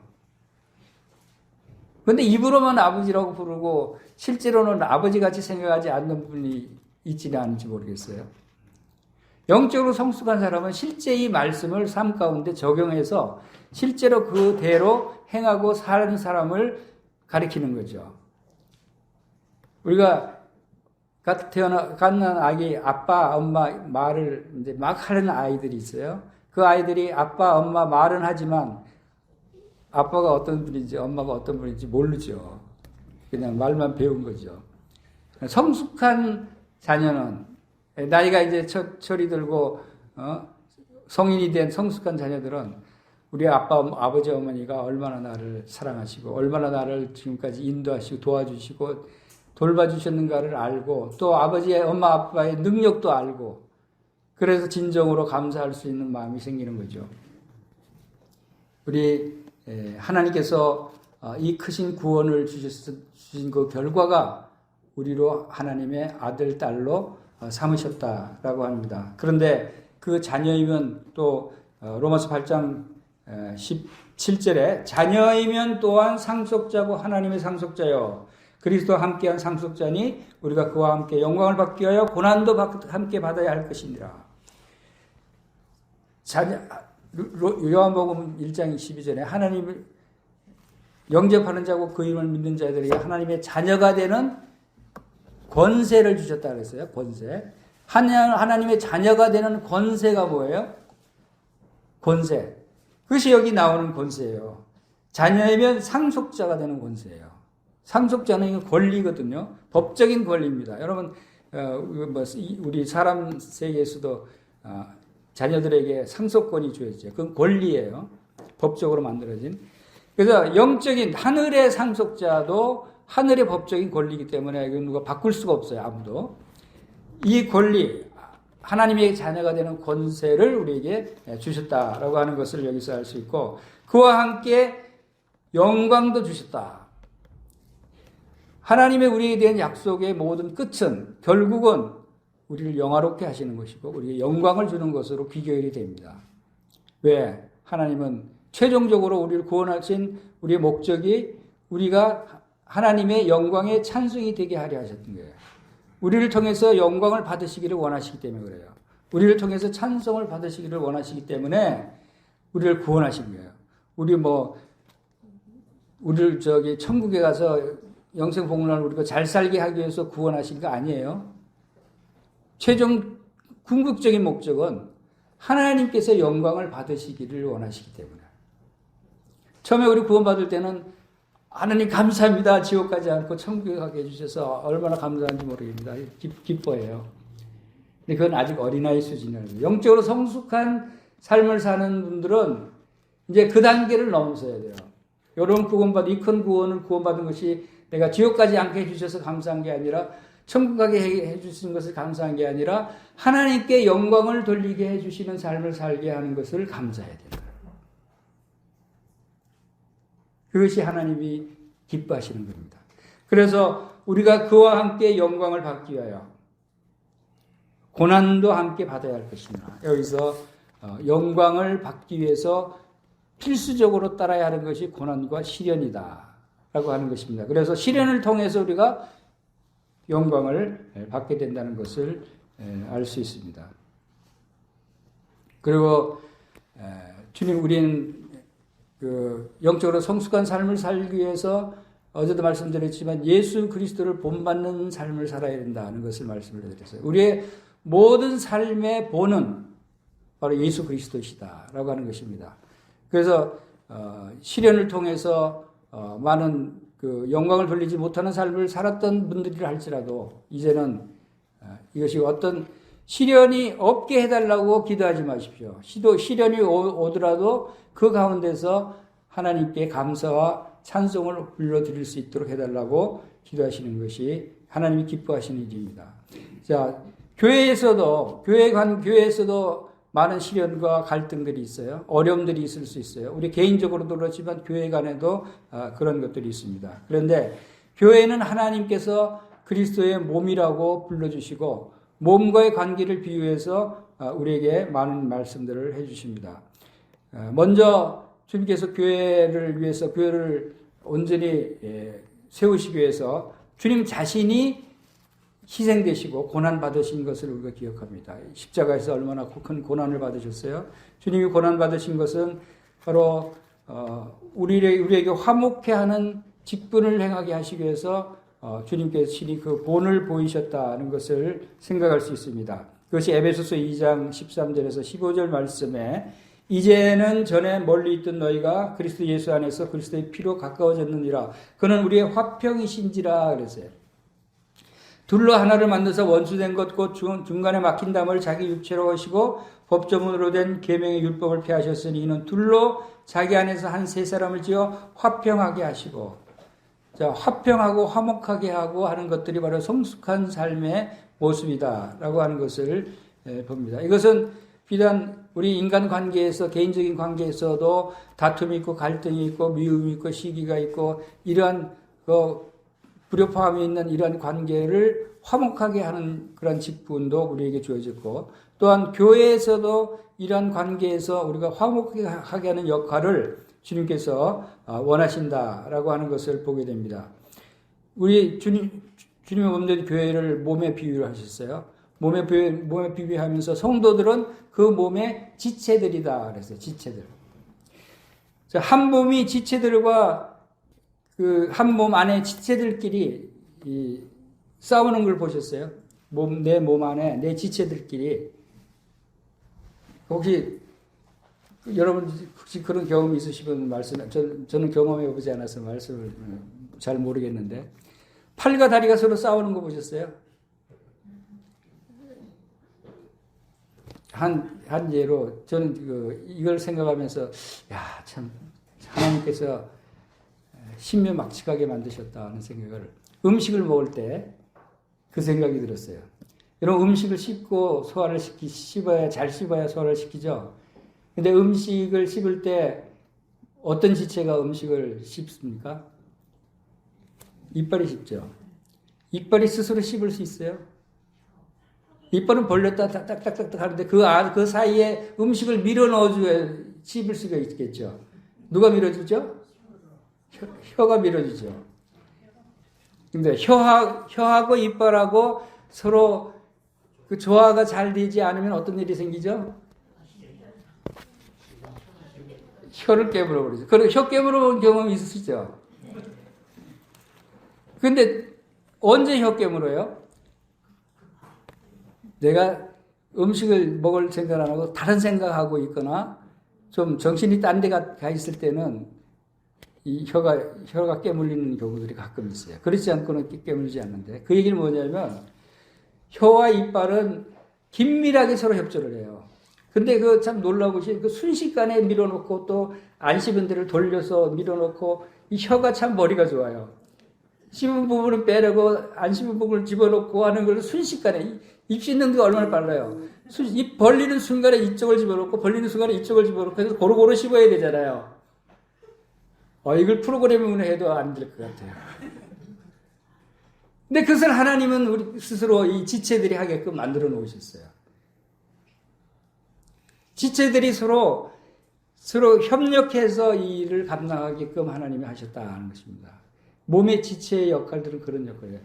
그런데 입으로만 아버지라고 부르고 실제로는 아버지같이 생각하지 않는 분이 있지는 않은지 모르겠어요. 영적으로 성숙한 사람은 실제 이 말씀을 삶 가운데 적용해서 실제로 그대로 행하고 사는 사람을 가리키는 거죠. 우리가 갖는 아기 아빠 엄마 말을 이제 막 하는 아이들이 있어요. 그 아이들이 아빠 엄마 말은 하지만 아빠가 어떤 분인지 엄마가 어떤 분인지 모르죠. 그냥 말만 배운 거죠. 성숙한 자녀는 나이가 이제 철이 들고 성인이 된 성숙한 자녀들은 우리 아버지 어머니가 얼마나 나를 사랑하시고 얼마나 나를 지금까지 인도하시고 도와주시고 돌봐주셨는가를 알고 또 아버지의 엄마 아빠의 능력도 알고 그래서 진정으로 감사할 수 있는 마음이 생기는 거죠. 우리 하나님께서 이 크신 구원을 주신 그 결과가 우리로 하나님의 아들, 딸로 삼으셨다라고 합니다. 그런데 그 자녀이면 또 로마서 8장 17절에 자녀이면 또한 상속자고 하나님의 상속자요 그리스도와 함께한 상속자니 우리가 그와 함께 영광을 받기 위하여 고난도 함께 받아야 할 것이니라. 요한복음 1장 12절에 하나님을 영접하는 자고 그 이름을 믿는 자들에게 하나님의 자녀가 되는 권세를 주셨다 그랬어요. 권세. 하나님의 자녀가 되는 권세가 뭐예요? 권세. 그것이 여기 나오는 권세예요. 자녀이면 상속자가 되는 권세예요. 상속자는 권리거든요. 법적인 권리입니다. 여러분, 우리 사람 세계에서도 자녀들에게 상속권이 주어지죠. 그건 권리예요. 법적으로 만들어진. 그래서 영적인 하늘의 상속자도 하늘의 법적인 권리이기 때문에 이건 누가 바꿀 수가 없어요. 아무도. 이 권리, 하나님의 자녀가 되는 권세를 우리에게 주셨다라고 하는 것을 여기서 알 수 있고 그와 함께 영광도 주셨다. 하나님의 우리에 대한 약속의 모든 끝은 결국은 우리를 영화롭게 하시는 것이고 우리에게 영광을 주는 것으로 귀결이 됩니다. 왜? 하나님은 최종적으로 우리를 구원하신 우리의 목적이 우리가 하나님의 영광의 찬송이 되게 하려 하셨던 거예요. 우리를 통해서 영광을 받으시기를 원하시기 때문에 그래요. 우리를 통해서 찬송을 받으시기를 원하시기 때문에 우리를 구원하신 거예요. 우리를 천국에 가서 영생 복락을 우리가 잘 살게 하기 위해서 구원하신 거 아니에요. 최종 궁극적인 목적은 하나님께서 영광을 받으시기를 원하시기 때문에. 처음에 우리 구원받을 때는 하나님 감사합니다. 지옥 가지 않고 천국에 가게 해주셔서 얼마나 감사한지 모르겠습니다. 기뻐해요. 근데 그건 아직 어린아이 수준이에요. 영적으로 성숙한 삶을 사는 분들은 이제 그 단계를 넘어서야 돼요. 이 큰 구원을 구원받은 것이 내가 지옥 가지 않게 해주셔서 감사한 게 아니라 천국 가게 해주신 것을 감사한 게 아니라 하나님께 영광을 돌리게 해주시는 삶을 살게 하는 것을 감사해야 돼요. 그것이 하나님이 기뻐하시는 겁니다. 그래서 우리가 그와 함께 영광을 받기 위하여 고난도 함께 받아야 할 것입니다. 여기서 영광을 받기 위해서 필수적으로 따라야 하는 것이 고난과 시련이다 라고 하는 것입니다. 그래서 시련을 통해서 우리가 영광을 받게 된다는 것을 알 수 있습니다. 그리고 주님 우리는 영적으로 성숙한 삶을 살기 위해서 어제도 말씀드렸지만 예수 그리스도를 본받는 삶을 살아야 된다는 것을 말씀을 드렸어요. 우리의 모든 삶의 본은 바로 예수 그리스도시다라고 하는 것입니다. 그래서 시련을 통해서 많은 영광을 돌리지 못하는 삶을 살았던 분들이라 할지라도 이제는 이것이 어떤 시련이 없게 해달라고 기도하지 마십시오. 시련이 오더라도 그 가운데서 하나님께 감사와 찬송을 불러드릴 수 있도록 해달라고 기도하시는 것이 하나님이 기뻐하시는 일입니다. 자, 교회에서도 많은 시련과 갈등들이 있어요. 어려움들이 있을 수 있어요. 우리 개인적으로도 그렇지만 교회 간에도 그런 것들이 있습니다. 그런데 교회는 하나님께서 그리스도의 몸이라고 불러주시고 몸과의 관계를 비유해서 우리에게 많은 말씀들을 해주십니다. 먼저 주님께서 교회를 위해서 교회를 온전히 세우시기 위해서 주님 자신이 희생되시고 고난받으신 것을 우리가 기억합니다. 십자가에서 얼마나 큰 고난을 받으셨어요. 주님이 고난받으신 것은 바로 우리에게 화목해 하는 직분을 행하게 하시기 위해서 주님께서 친히 그 본을 보이셨다는 것을 생각할 수 있습니다. 그것이 에베소서 2장 13절에서 15절 말씀에 이제는 전에 멀리 있던 너희가 그리스도 예수 안에서 그리스도의 피로 가까워졌느니라. 그는 우리의 화평이신지라 그랬어요. 둘로 하나를 만드사 원수된 것 곧 중간에 막힌 담을 자기 육체로 하시고 법조문으로 된 계명의 율법을 폐하셨으니 이는 둘로 자기 안에서 한 세 사람을 지어 화평하게 하시고, 자, 화평하고 화목하게 하고 하는 것들이 바로 성숙한 삶의 모습이다라고 하는 것을 봅니다. 이것은 비단 우리 인간 관계에서, 개인적인 관계에서도 다툼이 있고 갈등이 있고 미움이 있고 시기가 있고 이러한 불협화음이 있는 이러한 관계를 화목하게 하는 그런 직분도 우리에게 주어졌고, 또한 교회에서도 이러한 관계에서 우리가 화목하게 하는 역할을 주님께서 원하신다라고 하는 것을 보게 됩니다. 우리 주님의 몸된 교회를 몸에 비유를 하셨어요. 몸에 비유하면서 성도들은 그 몸의 지체들이다 그랬어요. 지체들. 한 몸이 지체들과 그 한 몸 안에 지체들끼리 싸우는 걸 보셨어요? 내 몸 안에 내 지체들끼리. 혹시 여러분 혹시 그런 경험이 있으시면 말씀, 저는 경험해 보지 않아서 말씀을 잘 모르겠는데, 팔과 다리가 서로 싸우는 거 보셨어요? 한 예로 저는 이걸 생각하면서 야, 참 하나님께서 신묘막측하게 만드셨다는 생각을, 음식을 먹을 때 그 생각이 들었어요. 여러분 음식을 씹고 소화를 잘 씹어야 소화를 시키죠. 근데 음식을 씹을 때 어떤 지체가 음식을 씹습니까? 이빨이 씹죠. 이빨이 스스로 씹을 수 있어요? 이빨은 벌렸다 딱딱딱딱 하는데 그 사이에 음식을 밀어 넣어줘야 씹을 수가 있겠죠. 누가 밀어주죠? 혀가 밀어주죠. 근데 혀하고 이빨하고 서로 그 조화가 잘 되지 않으면 어떤 일이 생기죠? 혀를 깨물어 버리죠. 그리고 혀 깨물어 본 경험이 있으시죠? 근데 언제 혀 깨물어요? 내가 음식을 먹을 생각 안 하고 다른 생각하고 있거나 좀 정신이 딴 데 가 있을 때는 이 혀가 깨물리는 경우들이 가끔 있어요. 그렇지 않고는 깨물지 않는데, 그 얘기는 뭐냐면 혀와 이빨은 긴밀하게 서로 협조를 해요. 근데 그 참 놀라운 것이 그 순식간에 밀어놓고 또 안 씹은 데를 돌려서 밀어놓고, 이 혀가 참 머리가 좋아요. 씹은 부분은 빼려고 안 씹은 부분을 집어넣고 하는 걸 순식간에, 입 씻는 게 얼마나 빨라요. 입 벌리는 순간에 이쪽을 집어넣고 벌리는 순간에 이쪽을 집어넣고 해서 고루고루 씹어야 되잖아요. 이걸 프로그래밍으로 해도 안 될 것 같아요. 근데 그것을 하나님은 우리 스스로 이 지체들이 하게끔 만들어 놓으셨어요. 지체들이 서로 협력해서 이 일을 감당하게끔 하나님이 하셨다는 것입니다. 몸의 지체의 역할들은 그런 역할이에요.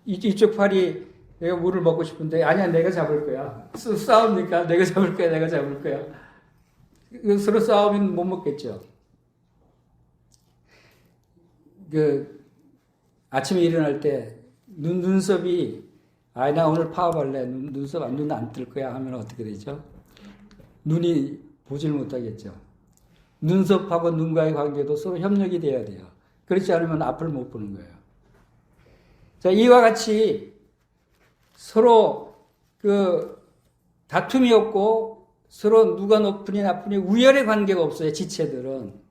이쪽 팔이 내가 물을 먹고 싶은데 아니야 내가 잡을 거야. 싸웁니까? 내가 잡을 거야. 서로 싸우면 못 먹겠죠. 아침에 일어날 때 눈썹이 나 오늘 파업할래. 눈 안 뜰 거야 하면 어떻게 되죠? 눈이 보질 못하겠죠. 눈썹하고 눈과의 관계도 서로 협력이 돼야 돼요. 그렇지 않으면 앞을 못 보는 거예요. 자, 이와 같이 서로 다툼이 없고 서로 누가 높으니 나쁘니 우열의 관계가 없어요. 지체들은.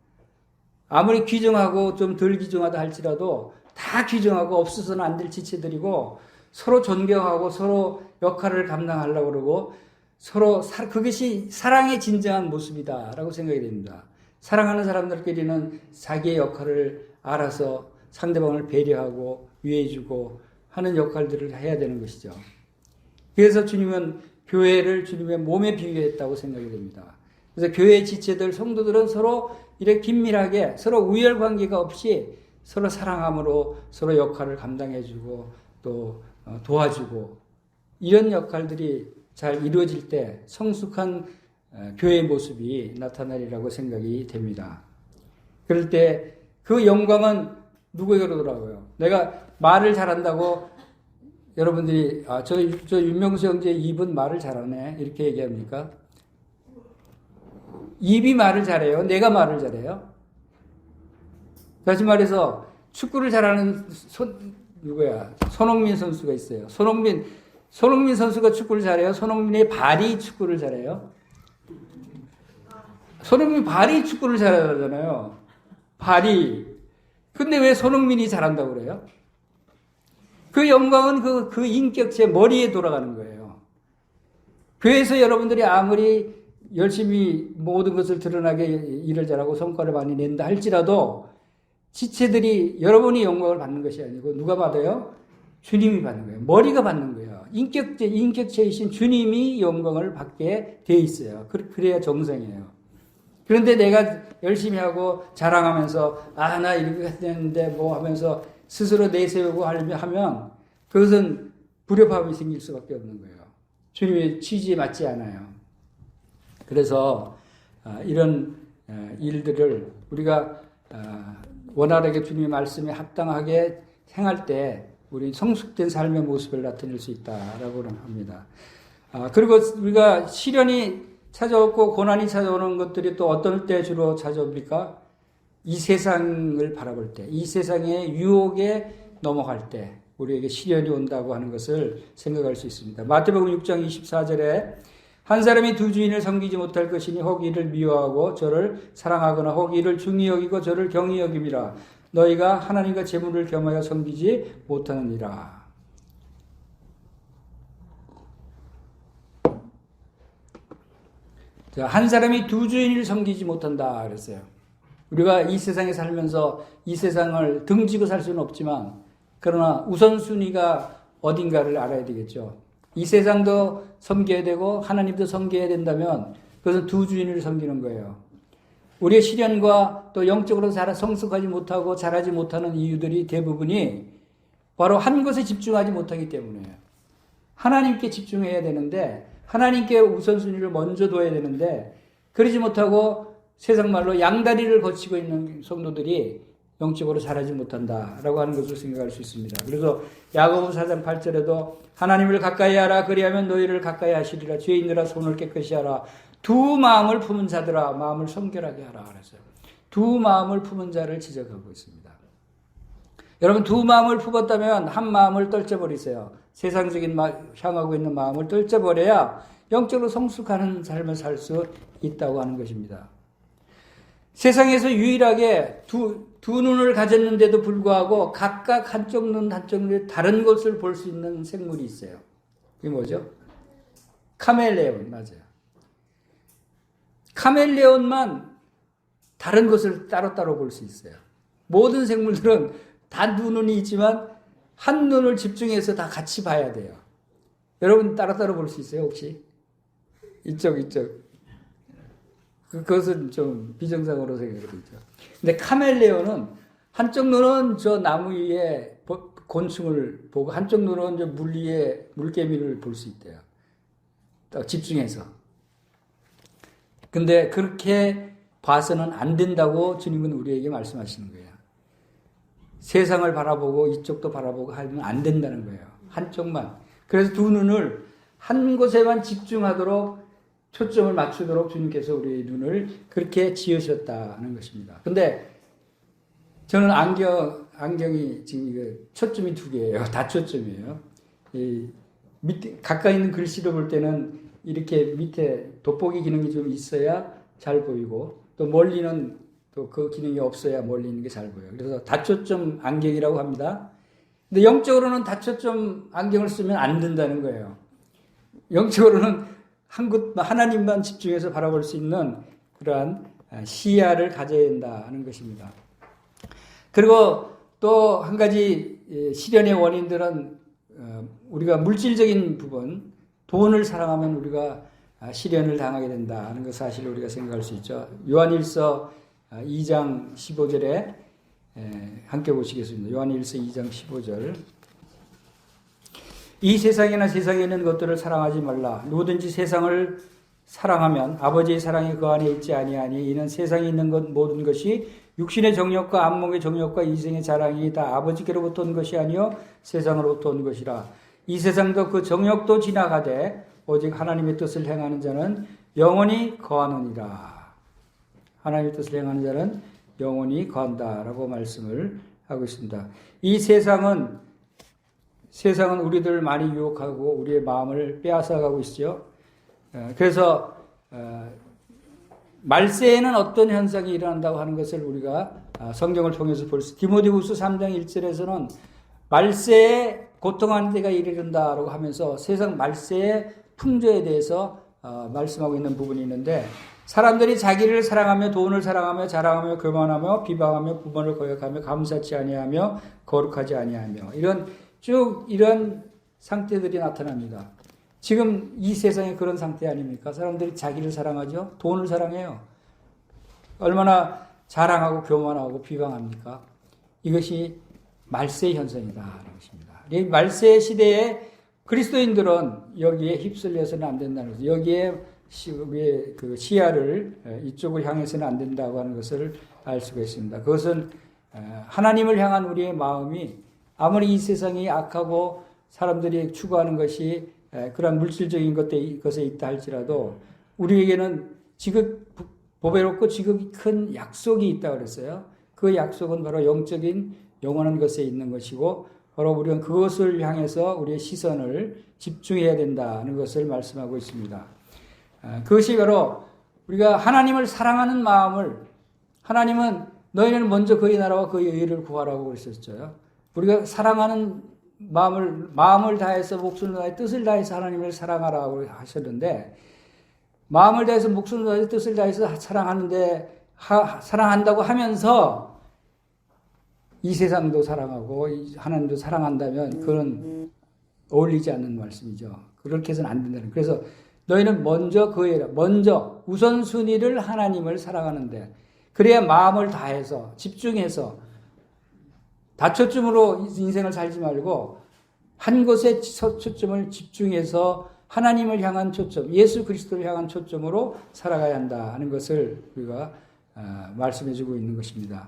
아무리 귀정하고 좀 덜 귀정하다 할지라도 다 귀정하고 없어서는 안 될 지체들이고, 서로 존경하고 서로 역할을 감당하려고 그러고 서로 그것이 사랑의 진정한 모습이다라고 생각이 됩니다. 사랑하는 사람들끼리는 자기의 역할을 알아서 상대방을 배려하고 위해주고 하는 역할들을 해야 되는 것이죠. 그래서 주님은 교회를 주님의 몸에 비유했다고 생각이 됩니다. 그래서 교회 지체들, 성도들은 서로 이렇게 긴밀하게 서로 우열 관계가 없이 서로 사랑함으로 서로 역할을 감당해주고 또 도와주고 이런 역할들이 잘 이루어질 때 성숙한 교회의 모습이 나타나리라고 생각이 됩니다. 그럴 때 그 영광은 누구에게 오더라고요? 내가 말을 잘한다고 여러분들이 저 윤명수 형제 입은 말을 잘하네 이렇게 얘기합니까? 입이 말을 잘해요? 내가 말을 잘해요? 다시 말해서 축구를 잘하는 누구야? 손흥민 선수가 있어요. 손흥민 선수가 축구를 잘해요? 손흥민의 발이 축구를 잘해요? 손흥민 발이 축구를 잘하잖아요. 발이. 근데 왜 손흥민이 잘한다고 그래요? 그 영광은 그 인격체 머리에 돌아가는 거예요. 교회에서 여러분들이 아무리 열심히 모든 것을 드러나게 일을 잘하고 성과를 많이 낸다 할지라도 지체들이 여러분이 영광을 받는 것이 아니고 누가 받아요? 주님이 받는 거예요. 머리가 받는 거예요. 인격체이신 주님이 영광을 받게 돼 있어요. 그래야 정상이에요. 그런데 내가 열심히 하고 자랑하면서 나 이렇게 했는데 뭐 하면서 스스로 내세우고 하면 그것은 불협화음이 생길 수밖에 없는 거예요. 주님의 취지에 맞지 않아요. 그래서 이런 일들을 우리가 원활하게 주님의 말씀에 합당하게 행할 때 우리 성숙된 삶의 모습을 나타낼 수 있다라고 합니다. 그리고 우리가 시련이 찾아오고 고난이 찾아오는 것들이 또 어떨 때 주로 찾아옵니까? 이 세상을 바라볼 때, 이 세상의 유혹에 넘어갈 때 우리에게 시련이 온다고 하는 것을 생각할 수 있습니다. 마태복음 6장 24절에 한 사람이 두 주인을 섬기지 못할 것이니 혹 이를 미워하고 저를 사랑하거나 혹 이를 중히 여기고 저를 경히 여김이라. 너희가 하나님과 재물을 겸하여 섬기지 못하느니라. 자, 한 사람이 두 주인을 섬기지 못한다 그랬어요. 우리가 이 세상에 살면서 이 세상을 등지고 살 수는 없지만 그러나 우선순위가 어딘가를 알아야 되겠죠. 이 세상도 섬겨야 되고 하나님도 섬겨야 된다면 그것은 두 주인을 섬기는 거예요. 우리의 시련과 또 영적으로 성숙하지 못하고 자라지 못하는 이유들이 대부분이 바로 한 곳에 집중하지 못하기 때문이에요. 하나님께 집중해야 되는데 하나님께 우선순위를 먼저 둬야 되는데 그러지 못하고 세상 말로 양다리를 거치고 있는 성도들이 영적으로 자라지 못한다라고 하는 것을 생각할 수 있습니다. 그래서 야고보 4장 8절에도 하나님을 가까이 하라 그리하면 너희를 가까이 하시리라. 죄인들아 손을 깨끗이 하라. 두 마음을 품은 자들아 마음을 성결하게 하라 그랬어요. 두 마음을 품은 자를 지적하고 있습니다. 여러분 두 마음을 품었다면 한 마음을 떨쳐버리세요. 세상적인 향하고 있는 마음을 떨쳐버려야 영적으로 성숙하는 삶을 살 수 있다고 하는 것입니다. 세상에서 유일하게 두 눈을 가졌는데도 불구하고 각각 한쪽 눈 한쪽 눈에 다른 것을 볼 수 있는 생물이 있어요. 그게 뭐죠? 카멜레온 맞아요. 카멜레온만 다른 것을 따로따로 볼 수 있어요. 모든 생물들은 다 두 눈이 있지만 한 눈을 집중해서 다 같이 봐야 돼요. 여러분 따로따로 볼 수 있어요 혹시? 이쪽 그것은 좀 비정상으로 생각이 되죠. 근데 카멜레온은 한쪽 눈은 저 나무 위에 곤충을 보고 한쪽 눈은 저 물 위에 물개미를 볼 수 있대요. 딱 집중해서. 근데 그렇게 봐서는 안 된다고 주님은 우리에게 말씀하시는 거예요. 세상을 바라보고 이쪽도 바라보고 하면 안 된다는 거예요. 한쪽만. 그래서 두 눈을 한 곳에만 집중하도록 초점을 맞추도록 주님께서 우리의 눈을 그렇게 지으셨다는 것입니다. 근데 저는 안경이 지금 초점이 두 개예요. 다 초점이에요. 밑에 가까이 있는 글씨를 볼 때는 이렇게 밑에 돋보기 기능이 좀 있어야 잘 보이고 또 멀리는 또 그 기능이 없어야 멀리 있는 게 잘 보여요. 그래서 다초점 안경이라고 합니다. 근데 영적으로는 다초점 안경을 쓰면 안 된다는 거예요. 영적으로는 하나님만 집중해서 바라볼 수 있는 그러한 시야를 가져야 된다 하는 것입니다. 그리고 또 한 가지 시련의 원인들은 우리가 물질적인 부분, 돈을 사랑하면 우리가 시련을 당하게 된다 하는 것 사실을 우리가 생각할 수 있죠. 요한일서 2장 15절에 함께 보시겠습니다. 요한일서 2장 15절. 이 세상이나 세상에 있는 것들을 사랑하지 말라. 누구든지 세상을 사랑하면 아버지의 사랑이 그 안에 있지 아니하니 이는 세상에 있는 것 모든 것이 육신의 정욕과 안목의 정욕과 이생의 자랑이 다 아버지께로부터 온 것이 아니요 세상으로부터 온 것이라. 이 세상도 그 정욕도 지나가되 오직 하나님의 뜻을 행하는 자는 영원히 거하느니라. 하나님의 뜻을 행하는 자는 영원히 거한다라고 말씀을 하고 있습니다. 이 세상은 우리들을 많이 유혹하고 우리의 마음을 빼앗아가고 있죠. 그래서 말세에는 어떤 현상이 일어난다고 하는 것을 우리가 성경을 통해서 볼 수, 디모데후서 3장 1절에서는 말세에 고통하는 때가 이르른다라고 하면서 세상 말세의 풍조에 대해서 말씀하고 있는 부분이 있는데, 사람들이 자기를 사랑하며 돈을 사랑하며 자랑하며 교만하며 비방하며 부모를 거역하며 감사치 아니하며 거룩하지 아니하며 이런 상태들이 나타납니다. 지금 이 세상에 그런 상태 아닙니까? 사람들이 자기를 사랑하죠. 돈을 사랑해요. 얼마나 자랑하고 교만하고 비방합니까? 이것이 말세의 현상이다. 이 말세 시대에 그리스도인들은 여기에 휩쓸려서는 안 된다는 거죠. 여기에 우리의 그 시야를 이쪽을 향해서는 안 된다고 하는 것을 알 수가 있습니다. 그것은 하나님을 향한 우리의 마음이 아무리 이 세상이 악하고 사람들이 추구하는 것이 그런 물질적인 것에 있다 할지라도 우리에게는 보배롭고 지극히 큰 약속이 있다고 그랬어요. 그 약속은 바로 영적인 영원한 것에 있는 것이고 바로 우리는 그것을 향해서 우리의 시선을 집중해야 된다는 것을 말씀하고 있습니다. 그것이 바로 우리가 하나님을 사랑하는 마음을, 하나님은 너희는 먼저 그의 나라와 그의 의를 구하라고 그랬었죠. 우리가 사랑하는 마음을 다해서 목숨을 다해 뜻을 다해서 하나님을 사랑하라고 하셨는데, 마음을 다해서 목숨을 다해서 뜻을 다해서 사랑한다고 하면서 이 세상도 사랑하고 하나님도 사랑한다면 그건 어울리지 않는 말씀이죠. 그렇게 해서는 안 된다는. 그래서 너희는 먼저 우선순위를 하나님을 사랑하는데, 그래야 마음을 다해서 집중해서 다초점으로 인생을 살지 말고 한 곳에 초점을 집중해서 하나님을 향한 초점, 예수 그리스도를 향한 초점으로 살아가야 한다 하는 것을 우리가 말씀해주고 있는 것입니다.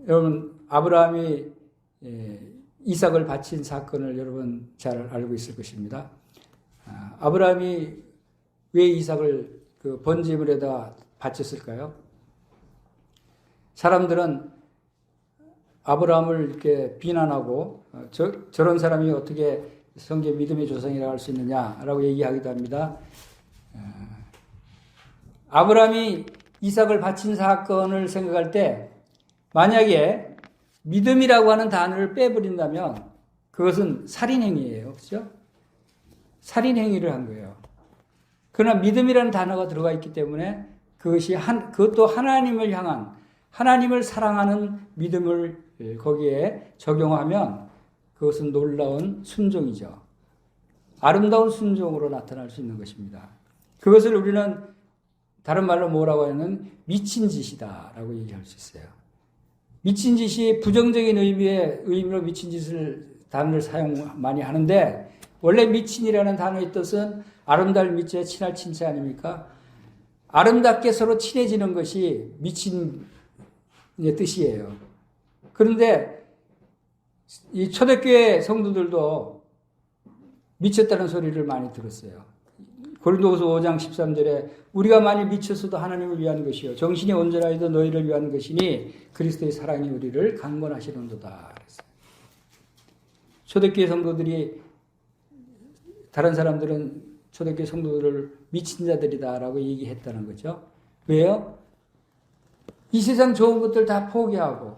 여러분, 아브라함이 이삭을 바친 사건을 여러분 잘 알고 있을 것입니다. 아브라함이 왜 이삭을 그 번제물에다 바쳤을까요? 사람들은 아브라함을 이렇게 비난하고 저런 사람이 어떻게 성경 믿음의 조상이라고 할 수 있느냐라고 얘기하기도 합니다. 아브라함이 이삭을 바친 사건을 생각할 때 만약에 믿음이라고 하는 단어를 빼버린다면 그것은 살인행위예요. 그렇죠? 살인행위를 한 거예요. 그러나 믿음이라는 단어가 들어가 있기 때문에 그것도 하나님을 향한, 하나님을 사랑하는 믿음을 거기에 적용하면 그것은 놀라운 순종이죠. 아름다운 순종으로 나타날 수 있는 것입니다. 그것을 우리는 다른 말로 뭐라고 하면 미친 짓이다라고 얘기할 수 있어요. 미친 짓이 부정적인 의미로 미친 단어를 사용 많이 하는데, 원래 미친이라는 단어의 뜻은 아름다울 미치에 친할 친치 아닙니까? 아름답게 서로 친해지는 것이 미친의 뜻이에요. 그런데 이 초대교회 성도들도 미쳤다는 소리를 많이 들었어요. 고린도후서 5장 13절에 우리가 만일 미쳤어도 하나님을 위한 것이요 정신이 온전하여도 너희를 위한 것이니 그리스도의 사랑이 우리를 강건하시는도다 그랬어요. 초대교회 성도들이, 다른 사람들은 초대교회 성도들을 미친 자들이다라고 얘기했다는 거죠. 왜요? 이 세상 좋은 것들 다 포기하고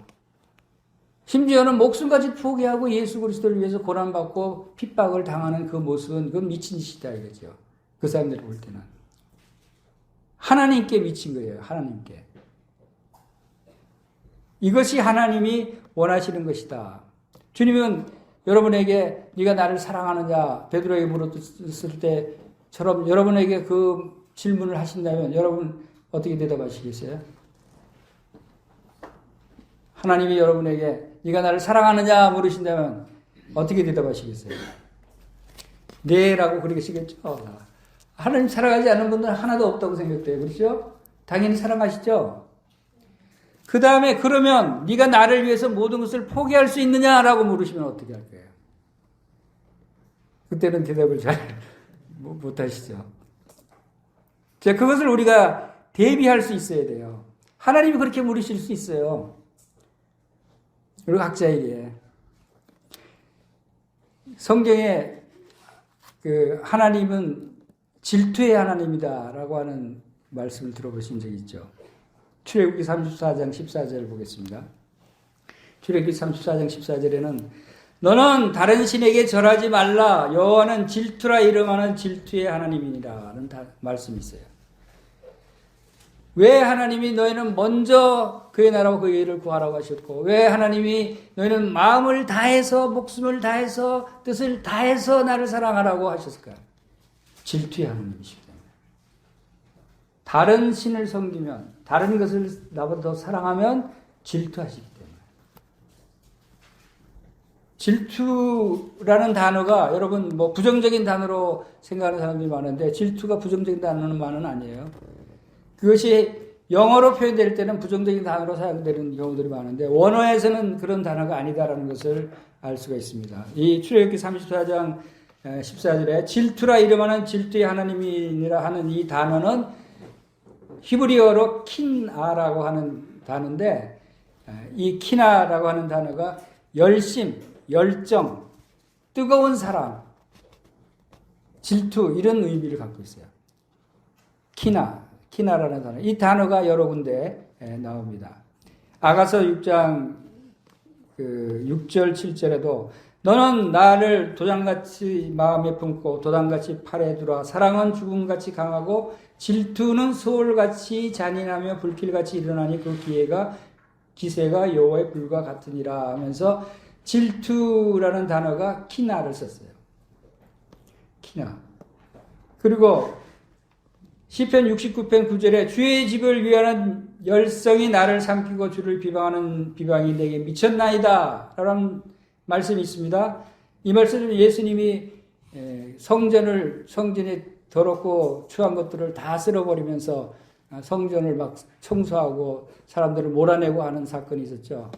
심지어는 목숨까지 포기하고 예수 그리스도를 위해서 고난받고 핍박을 당하는 그 모습은 그건 미친 짓이다 이거죠. 그 사람들이 볼 때는. 하나님께 미친 거예요. 하나님께. 이것이 하나님이 원하시는 것이다. 주님은 여러분에게 네가 나를 사랑하느냐 베드로에게 물었을 때처럼 여러분에게 그 질문을 하신다면 여러분 어떻게 대답하시겠어요? 하나님이 여러분에게 네가 나를 사랑하느냐 물으신다면 어떻게 대답하시겠어요? 네라고 그러시겠죠. 하나님 사랑하지 않는 분들은 하나도 없다고 생각돼요. 그렇죠? 당연히 사랑하시죠. 그 다음에 그러면 네가 나를 위해서 모든 것을 포기할 수 있느냐라고 물으시면 어떻게 할 거예요? 그때는 대답을 잘 못하시죠. 자, 그것을 우리가 대비할 수 있어야 돼요. 하나님이 그렇게 물으실 수 있어요. 그리고 각자에게. 성경에 그 하나님은 질투의 하나님이다라고 하는 말씀을 들어보신 적이 있죠. 출애굽기 34장 14절 보겠습니다. 출애굽기 34장 14절에는 너는 다른 신에게 절하지 말라. 여호와는 질투라 이름하는 질투의 하나님이니라는 말씀이 있어요. 왜 하나님이 너희는 먼저 그의 나라와 그의 의를 구하라고 하셨고 왜 하나님이 너희는 마음을 다해서 목숨을 다해서 뜻을 다해서 나를 사랑하라고 하셨을까? 질투의 하나님이시기 때문에. 다른 신을 섬기면 다른 것을 나보다 더 사랑하면 질투하시기 때문에. 질투라는 단어가 여러분 뭐 부정적인 단어로 생각하는 사람들이 많은데 질투가 부정적인 단어는 아니에요. 그것이 영어로 표현될 때는 부정적인 단어로 사용되는 경우들이 많은데 원어에서는 그런 단어가 아니다라는 것을 알 수가 있습니다. 이 출애굽기 34장 14절에 질투라 이름하는 질투의 하나님이니라 하는 이 단어는 히브리어로 킨아라고 하는 단어인데 이 킨아라고 하는 단어가 열심, 열정, 뜨거운 사랑, 질투 이런 의미를 갖고 있어요. 키나라는 단어. 이 단어가 여러 군데 나옵니다. 아가서 6장 6절 7절에도 너는 나를 도장같이 마음에 품고 도단같이 팔에 두라. 사랑은 죽음같이 강하고 질투는 소울같이 잔인하며 불길같이 일어나니 그 기세가 여호와의 불과 같으니라 하면서 질투라는 단어가 키나를 썼어요. 키나. 그리고 시편 69편 9절에 주의 집을 위하는 열성이 나를 삼키고 주를 비방하는 비방이 내게 미쳤나이다 라는 말씀이 있습니다. 이 말씀은 예수님이 성전에 더럽고 추한 것들을 다 쓸어버리면서 성전을 막 청소하고 사람들을 몰아내고 하는 사건이 있었죠.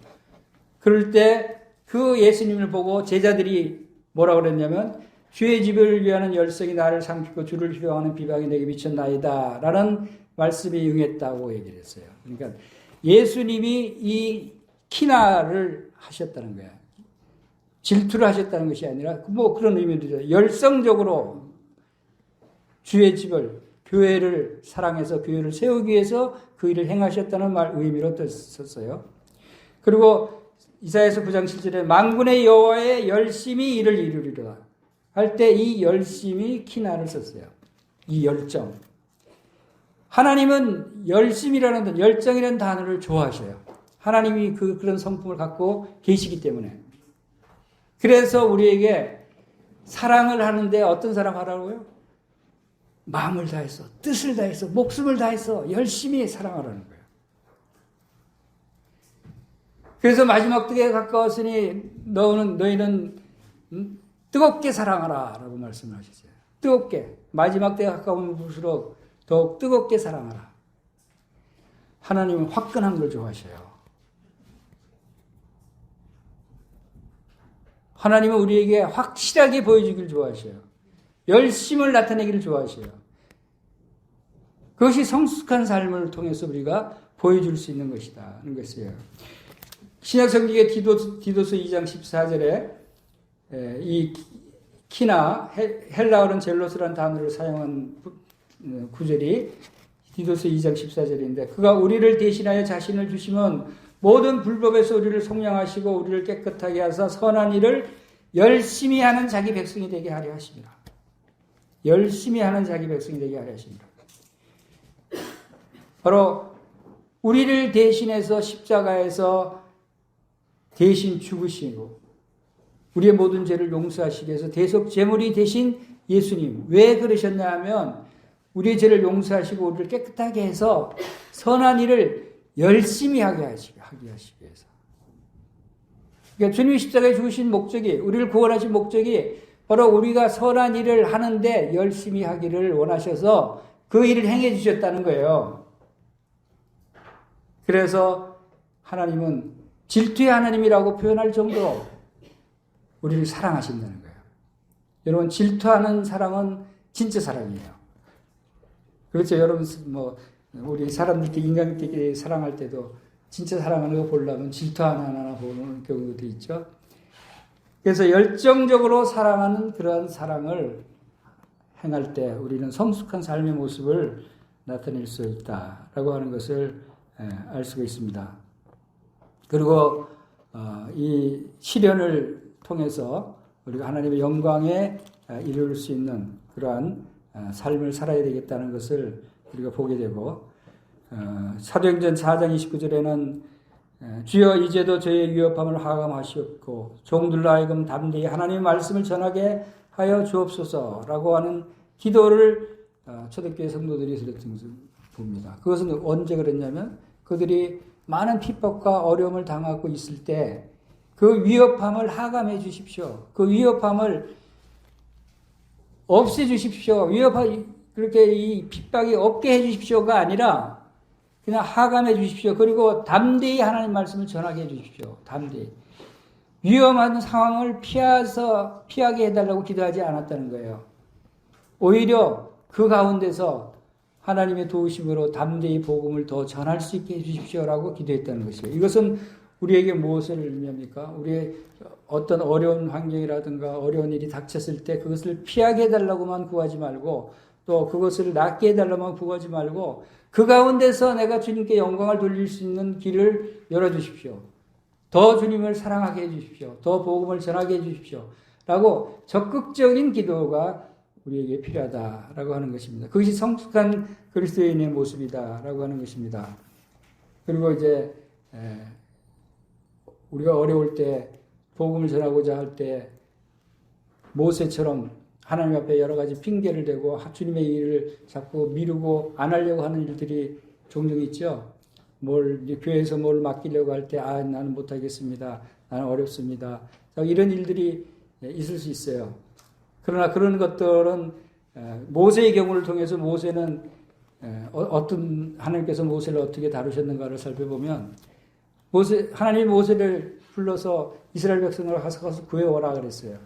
그럴 때 그 예수님을 보고 제자들이 뭐라고 그랬냐면 주의 집을 위하는 열성이 나를 삼키고 주를 비방하는 비방이 내게 미쳤나이다 라는 말씀이 응했다고 얘기를 했어요. 그러니까 예수님이 이 키나를 하셨다는 거야. 질투를 하셨다는 것이 아니라 뭐 그런 의미도 열성적으로 주의 집을 교회를 사랑해서 교회를 세우기 위해서 그 일을 행하셨다는 의미로 썼어요. 그리고 이사야서 9장 7절에 만군의 여호와의 열심히 이를 이루리라 할 때 이 열심히 키나를 썼어요. 이 열정. 하나님은 열심이라는 열정이라는 단어를 좋아하셔요. 하나님이 그런 성품을 갖고 계시기 때문에. 그래서 우리에게 사랑을 하는데 어떤 사랑 하라고요? 마음을 다해서, 뜻을 다해서, 목숨을 다해서 열심히 사랑하라는 거예요. 그래서 마지막 때에 가까웠으니 너희는 뜨겁게 사랑하라 라고 말씀을 하셨어요. 뜨겁게. 마지막 때에 가까운 볼수록 더욱 뜨겁게 사랑하라. 하나님은 화끈한 걸 좋아하셔요. 하나님은 우리에게 확실하게 보여주기를 좋아하셔요. 열심을 나타내기를 좋아하셔요. 그것이 성숙한 삶을 통해서 우리가 보여줄 수 있는 것이다 하는 것이에요. 신약성경의 디도서 2장 14절에 이 키나 헬라어는 젤로스라는 단어를 사용한 구절이 디도서 2장 14절인데 그가 우리를 대신하여 자신을 주시면 모든 불법에서 우리를 속량하시고 우리를 깨끗하게 하사 선한 일을 열심히 하는 자기 백성이 되게 하려 하십니다. 열심히 하는 자기 백성이 되게 하려 하십니다. 바로 우리를 대신해서 십자가에서 대신 죽으시고 우리의 모든 죄를 용서하시기 위해서 대속 제물이 되신 예수님. 왜 그러셨냐 하면 우리의 죄를 용서하시고 우리를 깨끗하게 해서 선한 일을 열심히 하게 하시기 위해서. 그러니까 주님이 십자가에 죽으신 목적이, 우리를 구원하신 목적이 바로 우리가 선한 일을 하는데 열심히 하기를 원하셔서 그 일을 행해 주셨다는 거예요. 그래서 하나님은 질투의 하나님이라고 표현할 정도로 우리를 사랑하신다는 거예요. 여러분, 질투하는 사랑은 진짜 사랑이에요. 그렇죠. 여러분, 우리 사람들끼리, 인간끼리 사랑할 때도 진짜 사랑하는 거 보려면 질투 하나 보는 경우도 있죠. 그래서 열정적으로 사랑하는 그러한 사랑을 행할 때 우리는 성숙한 삶의 모습을 나타낼 수 있다라고 하는 것을 알 수가 있습니다. 그리고 이 시련을 통해서 우리가 하나님의 영광에 이룰 수 있는 그러한 삶을 살아야 되겠다는 것을 우리가 보게 되고, 사도행전 4장 29절에는 주여 이제도 저의 위협함을 하감하시옵고 종들로 하여금 담대히 하나님의 말씀을 전하게 하여 주옵소서라고 하는 기도를 초대교회 성도들이 드렸던 것을 봅니다. 그것은 언제 그랬냐면 그들이 많은 핍박과 어려움을 당하고 있을 때 그 위협함을 하감해 주십시오. 그 위협함을 없애 주십시오. 그렇게 이 핍박이 없게 해 주십시오가 아니라 그냥 하감해 주십시오. 그리고 담대히 하나님 말씀을 전하게 해 주십시오. 담대히. 위험한 상황을 피하게 해달라고 기도하지 않았다는 거예요. 오히려 그 가운데서 하나님의 도우심으로 담대히 복음을 더 전할 수 있게 해 주십시오라고 기도했다는 것이에요. 이것은 우리에게 무엇을 의미합니까? 우리의 어떤 어려운 환경이라든가 어려운 일이 닥쳤을 때 그것을 피하게 해달라고만 구하지 말고 또 그것을 낫게 해달라고만 구하지 말고 그 가운데서 내가 주님께 영광을 돌릴 수 있는 길을 열어주십시오. 더 주님을 사랑하게 해주십시오. 더 복음을 전하게 해주십시오. 라고 적극적인 기도가 우리에게 필요하다라고 하는 것입니다. 그것이 성숙한 그리스도인의 모습이다라고 하는 것입니다. 그리고 이제 우리가 어려울 때 복음을 전하고자 할 때 모세처럼 하나님 앞에 여러 가지 핑계를 대고 주님의 일을 자꾸 미루고 안 하려고 하는 일들이 종종 있죠. 교회에서 뭘 맡기려고 할 때 나는 못하겠습니다. 나는 어렵습니다. 이런 일들이 있을 수 있어요. 그러나 그런 것들은 모세의 경우를 통해서 모세는 어떤 하나님께서 모세를 어떻게 다루셨는가를 살펴보면 하나님이 모세를 불러서 이스라엘 백성을 가서 구해오라 그랬어요.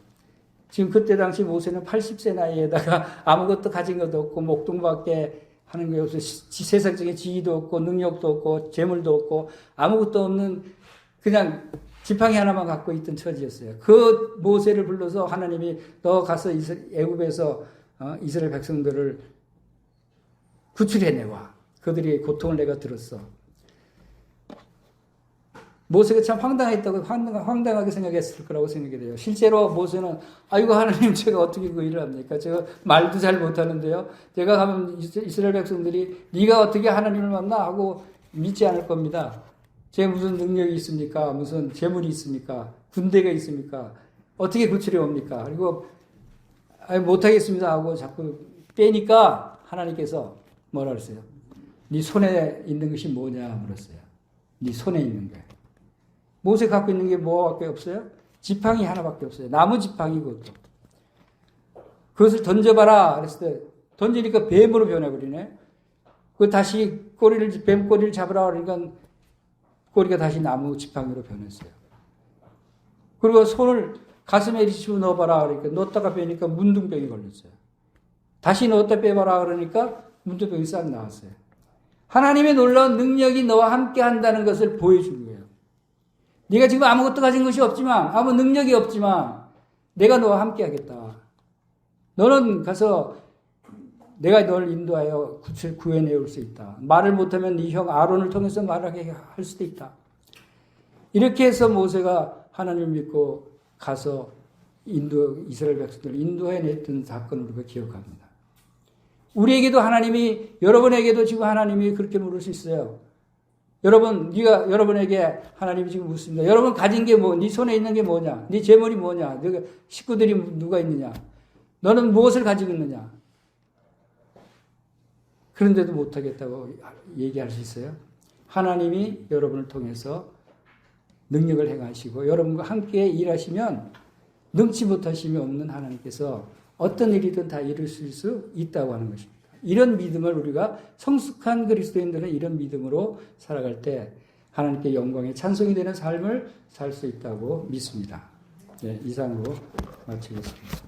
지금 그때 당시 모세는 80세 나이에다가 아무것도 가진 것도 없고 목동밖에 하는 게 없어요. 세상적인 지위도 없고 능력도 없고 재물도 없고 아무것도 없는 그냥 지팡이 하나만 갖고 있던 처지였어요. 그 모세를 불러서 하나님이 너 가서 애굽에서 이스라엘 백성들을 구출해내와. 그들이 고통을 내가 들었어. 모세가 참 황당하게 생각했을 거라고 생각이 돼요. 실제로 모세는 아이고 하나님 제가 어떻게 그 일을 합니까? 제가 말도 잘 못하는데요. 제가 가면 이스라엘 백성들이 네가 어떻게 하나님을 만나 하고 믿지 않을 겁니다. 제가 무슨 능력이 있습니까? 무슨 재물이 있습니까? 군대가 있습니까? 어떻게 구출해 옵니까? 그리고 못하겠습니다 하고 자꾸 빼니까 하나님께서 뭐라 그랬어요? 네 손에 있는 것이 뭐냐 물었어요. 네 손에 있는 거예요. 모세 갖고 있는 게 뭐밖에 없어요? 지팡이 하나밖에 없어요. 나무 지팡이 그것도. 그것을 던져봐라 그랬을 때 던지니까 뱀으로 변해버리네. 그 다시 뱀 꼬리를 잡으라 그러니까 꼬리가 다시 나무 지팡이로 변했어요. 그리고 손을 가슴에 집어넣어봐라 그러니까 넣었다가 빼니까 문둥병이 걸렸어요. 다시 넣었다 빼봐라 그러니까 문둥병이 싹 나왔어요. 하나님의 놀라운 능력이 너와 함께 한다는 것을 보여준 거예요. 네가 지금 아무것도 가진 것이 없지만 아무 능력이 없지만 내가 너와 함께 하겠다. 너는 가서 내가 너를 인도하여 구해내올 수 있다. 말을 못하면 네 형 아론을 통해서 말하게 할 수도 있다. 이렇게 해서 모세가 하나님을 믿고 가서 이스라엘 백성들을 인도해냈던 사건을 우리가 기억합니다. 우리에게도 하나님이, 여러분에게도 지금 하나님이 그렇게 물을 수 있어요. 여러분에게 하나님이 지금 묻습니다. 여러분 가진 게 뭐, 네 손에 있는 게 뭐냐? 네 재물이 뭐냐? 너가 식구들이 누가 있느냐? 너는 무엇을 가지고 있느냐? 그런데도 못하겠다고 얘기할 수 있어요. 하나님이 여러분을 통해서 능력을 행하시고 여러분과 함께 일하시면 능치 못하심이 없는 하나님께서 어떤 일이든 다 이룰 수 있다고 하는 것입니다. 이런 믿음을 우리가 성숙한 그리스도인들은 이런 믿음으로 살아갈 때 하나님께 영광의 찬송이 되는 삶을 살 수 있다고 믿습니다. 네, 이상으로 마치겠습니다.